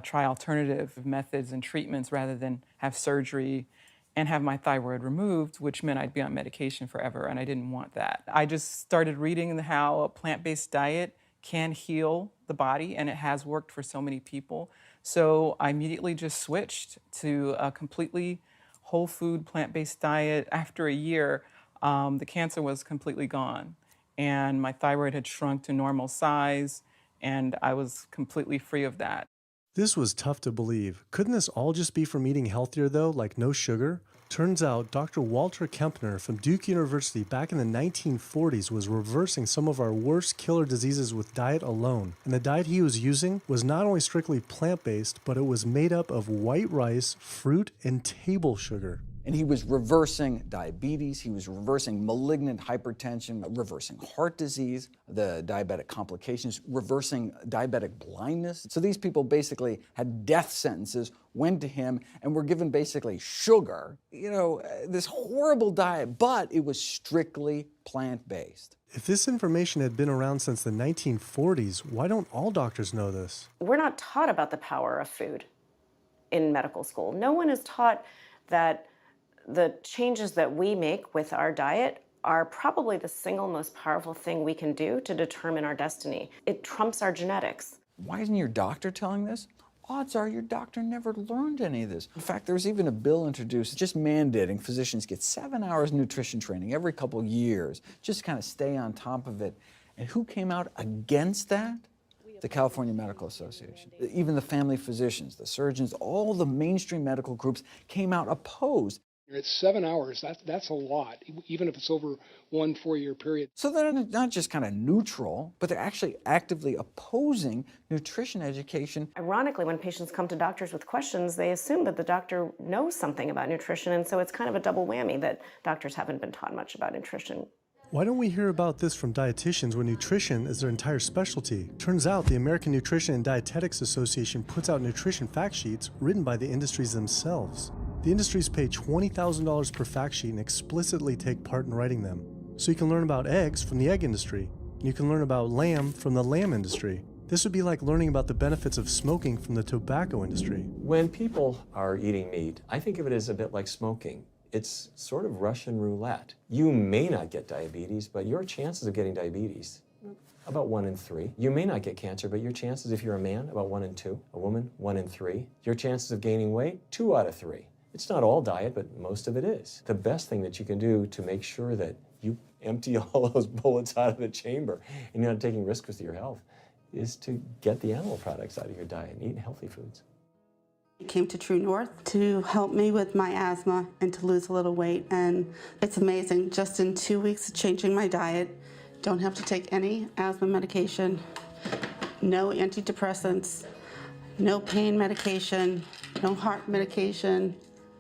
try alternative methods and treatments rather than have surgery and have my thyroid removed, which meant I'd be on medication forever, and I didn't want that. I just started reading how a plant-based diet can heal the body, and it has worked for so many people. So I immediately just switched to a completely whole food plant-based diet. After a year, the cancer was completely gone, and my thyroid had shrunk to normal size, and I was completely free of that. This was tough to believe. Couldn't this all just be from eating healthier though, like no sugar? Turns out Dr. Walter Kempner from Duke University back in the 1940s was reversing some of our worst killer diseases with diet alone. And the diet he was using was not only strictly plant-based, but it was made up of white rice, fruit, and table sugar. And he was reversing diabetes, he was reversing malignant hypertension, reversing heart disease, the diabetic complications, reversing diabetic blindness. So these people basically had death sentences, went to him, and were given basically sugar, this horrible diet, but it was strictly plant-based. If this information had been around since the 1940s, why don't all doctors know this? We're not taught about the power of food in medical school. No one is taught that the changes that we make with our diet are probably the single most powerful thing we can do to determine our destiny. It trumps our genetics. Why isn't your doctor telling this? Odds are your doctor never learned any of this. In fact, there was even a bill introduced just mandating physicians get 7 hours nutrition training every couple of years, just to kind of stay on top of it. And who came out against that? The California Medical Association. Even the family physicians, the surgeons, all the mainstream medical groups came out opposed. It's 7 hours, that's a lot, even if it's over 1 4-year period. So they're not just kind of neutral, but they're actually actively opposing nutrition education. Ironically, when patients come to doctors with questions, they assume that the doctor knows something about nutrition, and so it's kind of a double whammy that doctors haven't been taught much about nutrition. Why don't we hear about this from dietitians when nutrition is their entire specialty? Turns out the American Nutrition and Dietetics Association puts out nutrition fact sheets written by the industries themselves. The industries pay $20,000 per fact sheet and explicitly take part in writing them. So you can learn about eggs from the egg industry, and you can learn about lamb from the lamb industry. This would be like learning about the benefits of smoking from the tobacco industry. When people are eating meat, I think of it as a bit like smoking. It's sort of Russian roulette. You may not get diabetes, but your chances of getting diabetes, about 1 in 3. You may not get cancer, but your chances, if you're a man, about 1 in 2. A woman, 1 in 3. Your chances of gaining weight, 2 out of 3. It's not all diet, but most of it is. The best thing that you can do to make sure that you empty all those bullets out of the chamber and you're not taking risks with your health is to get the animal products out of your diet and eat healthy foods. I came to True North to help me with my asthma and to lose a little weight, and it's amazing. Just in 2 weeks of changing my diet, don't have to take any asthma medication, no antidepressants, no pain medication, no heart medication,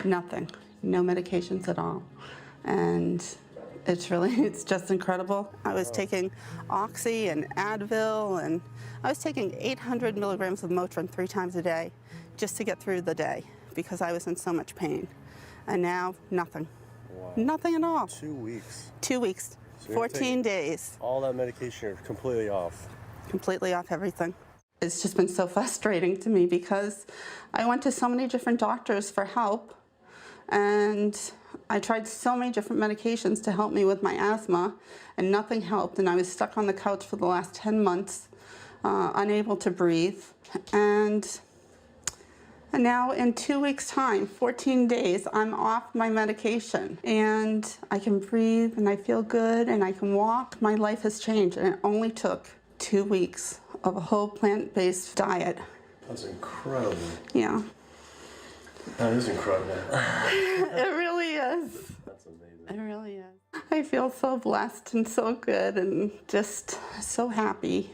nothing, no medications at all. And it's just incredible. I was taking Oxy and Advil, and I was taking 800 milligrams of Motrin 3 times a day just to get through the day because I was in so much pain. And now, nothing. Wow. Nothing at all. 2 weeks. 2 weeks, So 14 days. All that medication, you're completely off. Completely off everything. It's just been so frustrating to me because I went to so many different doctors for help, and I tried so many different medications to help me with my asthma, and nothing helped, and I was stuck on the couch for the last 10 months, unable to breathe. And now in 2 weeks' time, 14 days, I'm off my medication, and I can breathe, and I feel good, and I can walk. My life has changed, and it only took 2 weeks of a whole plant-based diet. That's incredible. Yeah. That is incredible. It really is. That's amazing. It really is. I feel so blessed and so good and just so happy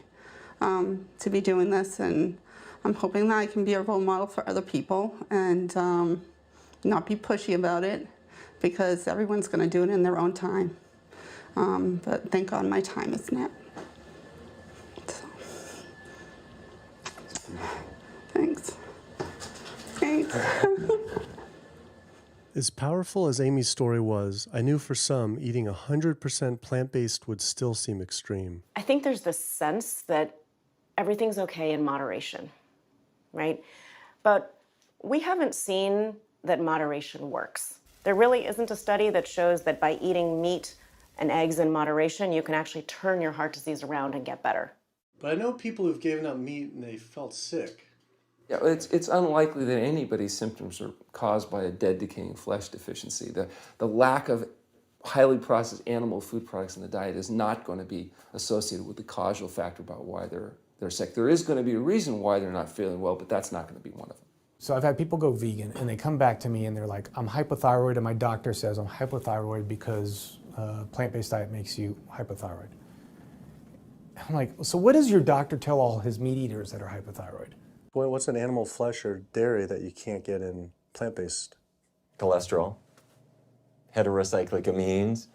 to be doing this, and I'm hoping that I can be a role model for other people and not be pushy about it, because everyone's going to do it in their own time. But thank God my time is now. So. Thanks. Thanks. As powerful as Amy's story was, I knew for some, eating 100% plant-based would still seem extreme. I think there's this sense that everything's okay in moderation, right? But we haven't seen that moderation works. There really isn't a study that shows that by eating meat and eggs in moderation, you can actually turn your heart disease around and get better. But I know people who've given up meat and they felt sick. Yeah, it's unlikely that anybody's symptoms are caused by a dead, decaying flesh deficiency. The lack of highly processed animal food products in the diet is not going to be associated with the causal factor about why they're sick. There is going to be a reason why they're not feeling well, but that's not going to be one of them. So I've had people go vegan and they come back to me and they're like, I'm hypothyroid and my doctor says I'm hypothyroid because plant-based diet makes you hypothyroid. I'm like, so what does your doctor tell all his meat eaters that are hypothyroid? Well, what's an animal flesh or dairy that you can't get in plant-based? Cholesterol, heterocyclic amines,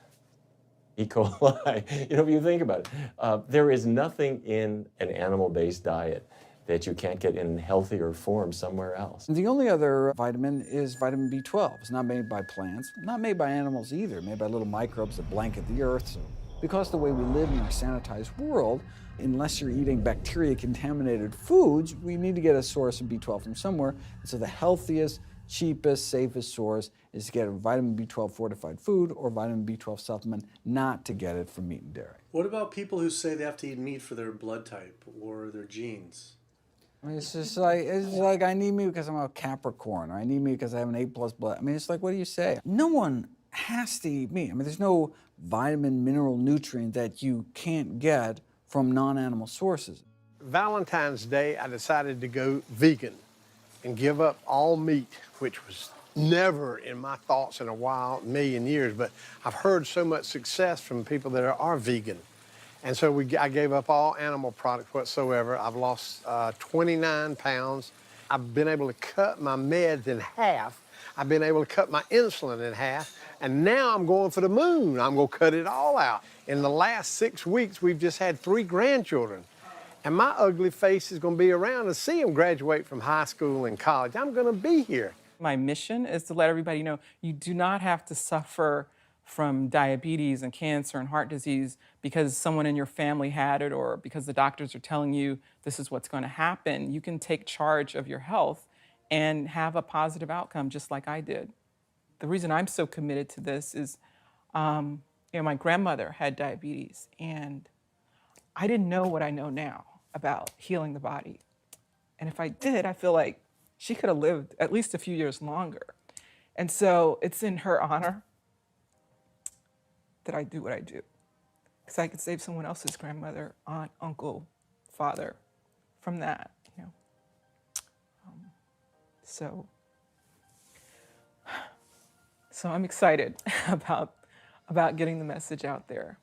E. coli. You know, if you think about it, there is nothing in an animal-based diet that you can't get in healthier form somewhere else. The only other vitamin is vitamin B12. It's not made by plants, not made by animals either, made by little microbes that blanket the earth. So because the way we live in our sanitized world, unless you're eating bacteria-contaminated foods, we need to get a source of B12 from somewhere. And so the healthiest, cheapest, safest source is to get a vitamin B12 fortified food or vitamin B12 supplement, not to get it from meat and dairy. What about people who say they have to eat meat for their blood type or their genes? I mean, it's like I need meat because I'm a Capricorn, or I need meat because I have an A+ blood. I mean, it's like, what do you say? No one has to eat meat. I mean, there's no vitamin, mineral, nutrient that you can't get from non-animal sources. Valentine's Day, I decided to go vegan and give up all meat, which was never in my thoughts in a million years, but I've heard so much success from people that are vegan. And so I gave up all animal products whatsoever. I've lost 29 pounds. I've been able to cut my meds in half. I've been able to cut my insulin in half. And now I'm going for the moon. I'm going to cut it all out. In the last 6 weeks, we've just had 3 grandchildren. And my ugly face is going to be around to see them graduate from high school and college. I'm going to be here. My mission is to let everybody know you do not have to suffer from diabetes and cancer and heart disease because someone in your family had it or because the doctors are telling you this is what's going to happen. You can take charge of your health and have a positive outcome just like I did. The reason I'm so committed to this is, my grandmother had diabetes and I didn't know what I know now about healing the body. And if I did, I feel like she could have lived at least a few years longer. And so it's in her honor that I do what I do. Because I could save someone else's grandmother, aunt, uncle, father from that, So I'm excited about getting the message out there.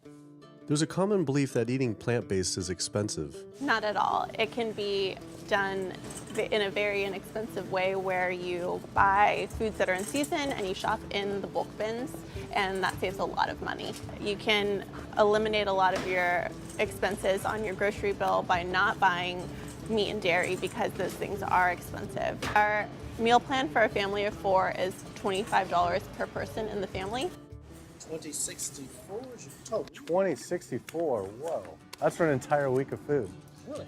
There's a common belief that eating plant-based is expensive. Not at all. It can be done in a very inexpensive way where you buy foods that are in season and you shop in the bulk bins, and that saves a lot of money. You can eliminate a lot of your expenses on your grocery bill by not buying meat and dairy because those things are expensive. Our meal plan for a family of 4 is $25 per person in the family. 2064 is your total. 2064, whoa. That's for an entire week of food. Really?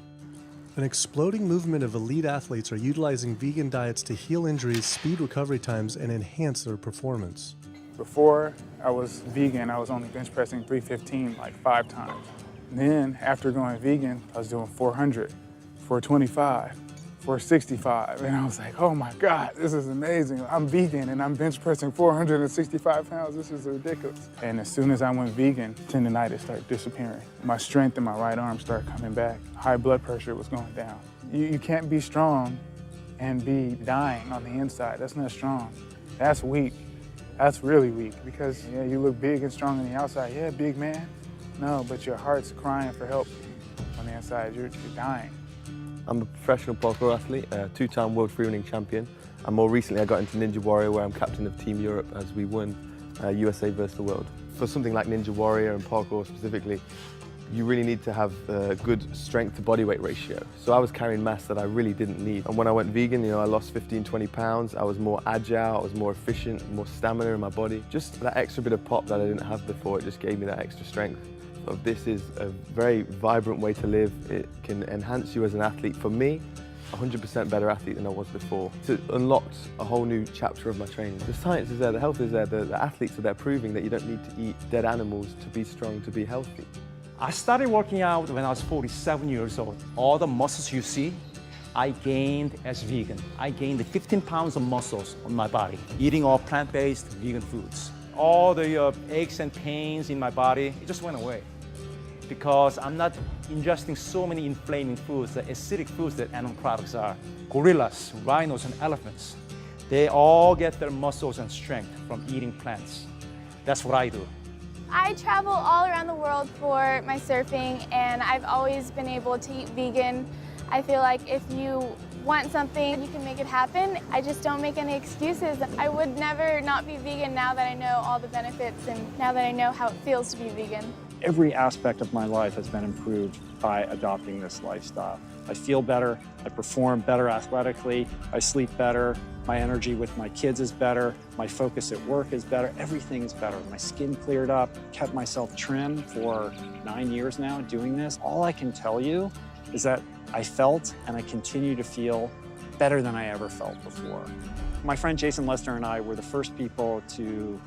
An exploding movement of elite athletes are utilizing vegan diets to heal injuries, speed recovery times, and enhance their performance. Before I was vegan, I was only bench pressing 315 like 5 times. Then after going vegan, I was doing 400, 425, 465. And I was like, oh my God, this is amazing. I'm vegan and I'm bench pressing 465 pounds. This is ridiculous. And as soon as I went vegan, tendonitis started disappearing. My strength in my right arm started coming back. High blood pressure was going down. You can't be strong and be dying on the inside. That's not strong. That's weak. That's really weak because yeah, you look big and strong on the outside. Yeah, big man. No, but your heart's crying for help on the inside. You're dying. I'm a professional parkour athlete, a two-time world freerunning champion, and more recently I got into Ninja Warrior, where I'm captain of Team Europe as we won USA versus the world. For something like Ninja Warrior and parkour specifically, you really need to have a good strength to body weight ratio. So I was carrying mass that I really didn't need. And when I went vegan, I lost 15, 20 pounds. I was more agile, I was more efficient, more stamina in my body. Just that extra bit of pop that I didn't have before, it just gave me that extra strength. So this is a very vibrant way to live. It can enhance you as an athlete. For me, 100% better athlete than I was before. It unlocked a whole new chapter of my training. The science is there, the health is there, the athletes are there proving that you don't need to eat dead animals to be strong, to be healthy. I started working out when I was 47 years old. All the muscles you see, I gained as vegan. I gained 15 pounds of muscles on my body, eating all plant-based vegan foods. All the aches and pains in my body, it just went away. Because I'm not ingesting so many inflaming foods, the acidic foods that animal products are. Gorillas, rhinos, and elephants, they all get their muscles and strength from eating plants. That's what I do. I travel all around the world for my surfing, and I've always been able to eat vegan. I feel like if you want something, you can make it happen. I just don't make any excuses. I would never not be vegan now that I know all the benefits and now that I know how it feels to be vegan. Every aspect of my life has been improved by adopting this lifestyle. I feel better, I perform better athletically, I sleep better, my energy with my kids is better, my focus at work is better, everything is better. My skin cleared up, kept myself trim for 9 years now doing this. All I can tell you is that I felt and I continue to feel better than I ever felt before. My friend Jason Lester and I were the first people to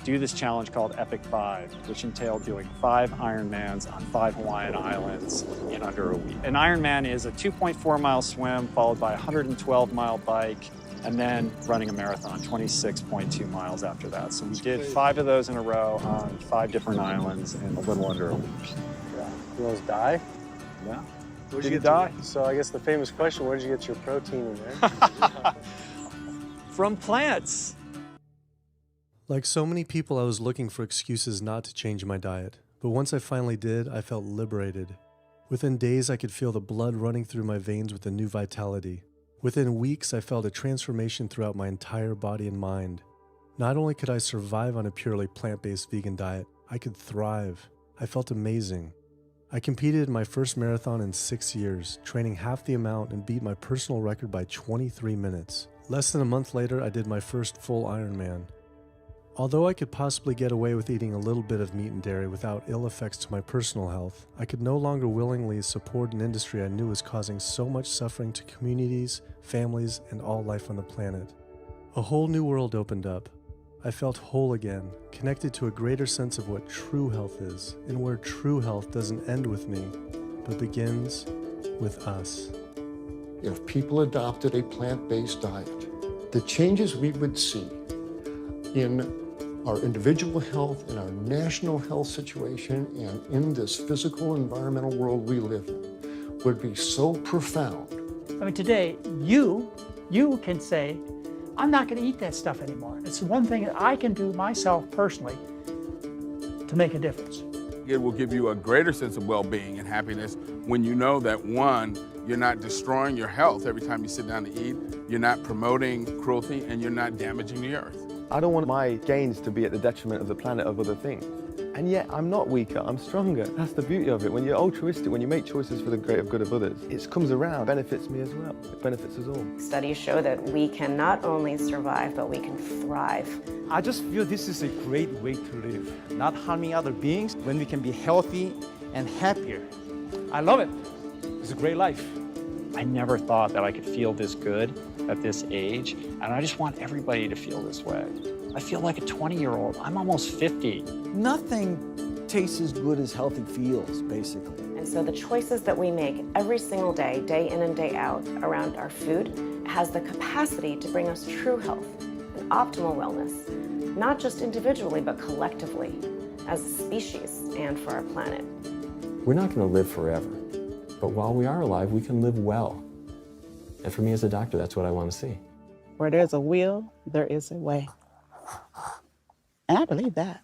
do this challenge called Epic 5, which entailed doing 5 Ironmans on 5 Hawaiian islands in under a week. An Ironman is a 2.4-mile swim followed by a 112-mile bike and then running a marathon, 26.2 miles after that. So we did 5 of those in a row on 5 different islands in a little under a week. Yeah. You almost die? Yeah. Where'd Did you you die? So I guess the famous question, where did you get your protein in there? From plants. Like so many people, I was looking for excuses not to change my diet. But once I finally did, I felt liberated. Within days, I could feel the blood running through my veins with a new vitality. Within weeks, I felt a transformation throughout my entire body and mind. Not only could I survive on a purely plant-based vegan diet, I could thrive. I felt amazing. I competed in my first marathon in 6 years, training half the amount and beat my personal record by 23 minutes. Less than a month later, I did my first full Ironman. Although I could possibly get away with eating a little bit of meat and dairy without ill effects to my personal health, I could no longer willingly support an industry I knew was causing so much suffering to communities, families, and all life on the planet. A whole new world opened up. I felt whole again, connected to a greater sense of what true health is, and where true health doesn't end with me, but begins with us. If people adopted a plant-based diet, the changes we would see in our individual health, in our national health situation, and in this physical environmental world we live in would be so profound. I mean, today, you can say, I'm not going to eat that stuff anymore. It's the one thing that I can do myself personally to make a difference. It will give you a greater sense of well-being and happiness when you know that, one, you're not destroying your health every time you sit down to eat, you're not promoting cruelty, and you're not damaging the earth. I don't want my gains to be at the detriment of the planet of other things. And yet, I'm not weaker, I'm stronger. That's the beauty of it. When you're altruistic, when you make choices for the greater good of others, it comes around, benefits me as well. It benefits us all. Studies show that we can not only survive, but we can thrive. I just feel this is a great way to live, not harming other beings when we can be healthy and happier. I love it. It's a great life. I never thought that I could feel this good at this age, and I just want everybody to feel this way. I feel like a 20-year-old. I'm almost 50. Nothing tastes as good as healthy feels, basically. And so the choices that we make every single day, day in and day out, around our food, has the capacity to bring us true health and optimal wellness, not just individually, but collectively, as a species and for our planet. We're not going to live forever, but while we are alive, we can live well. And for me as a doctor, that's what I want to see. Where there's a will, there is a way. And I believe that.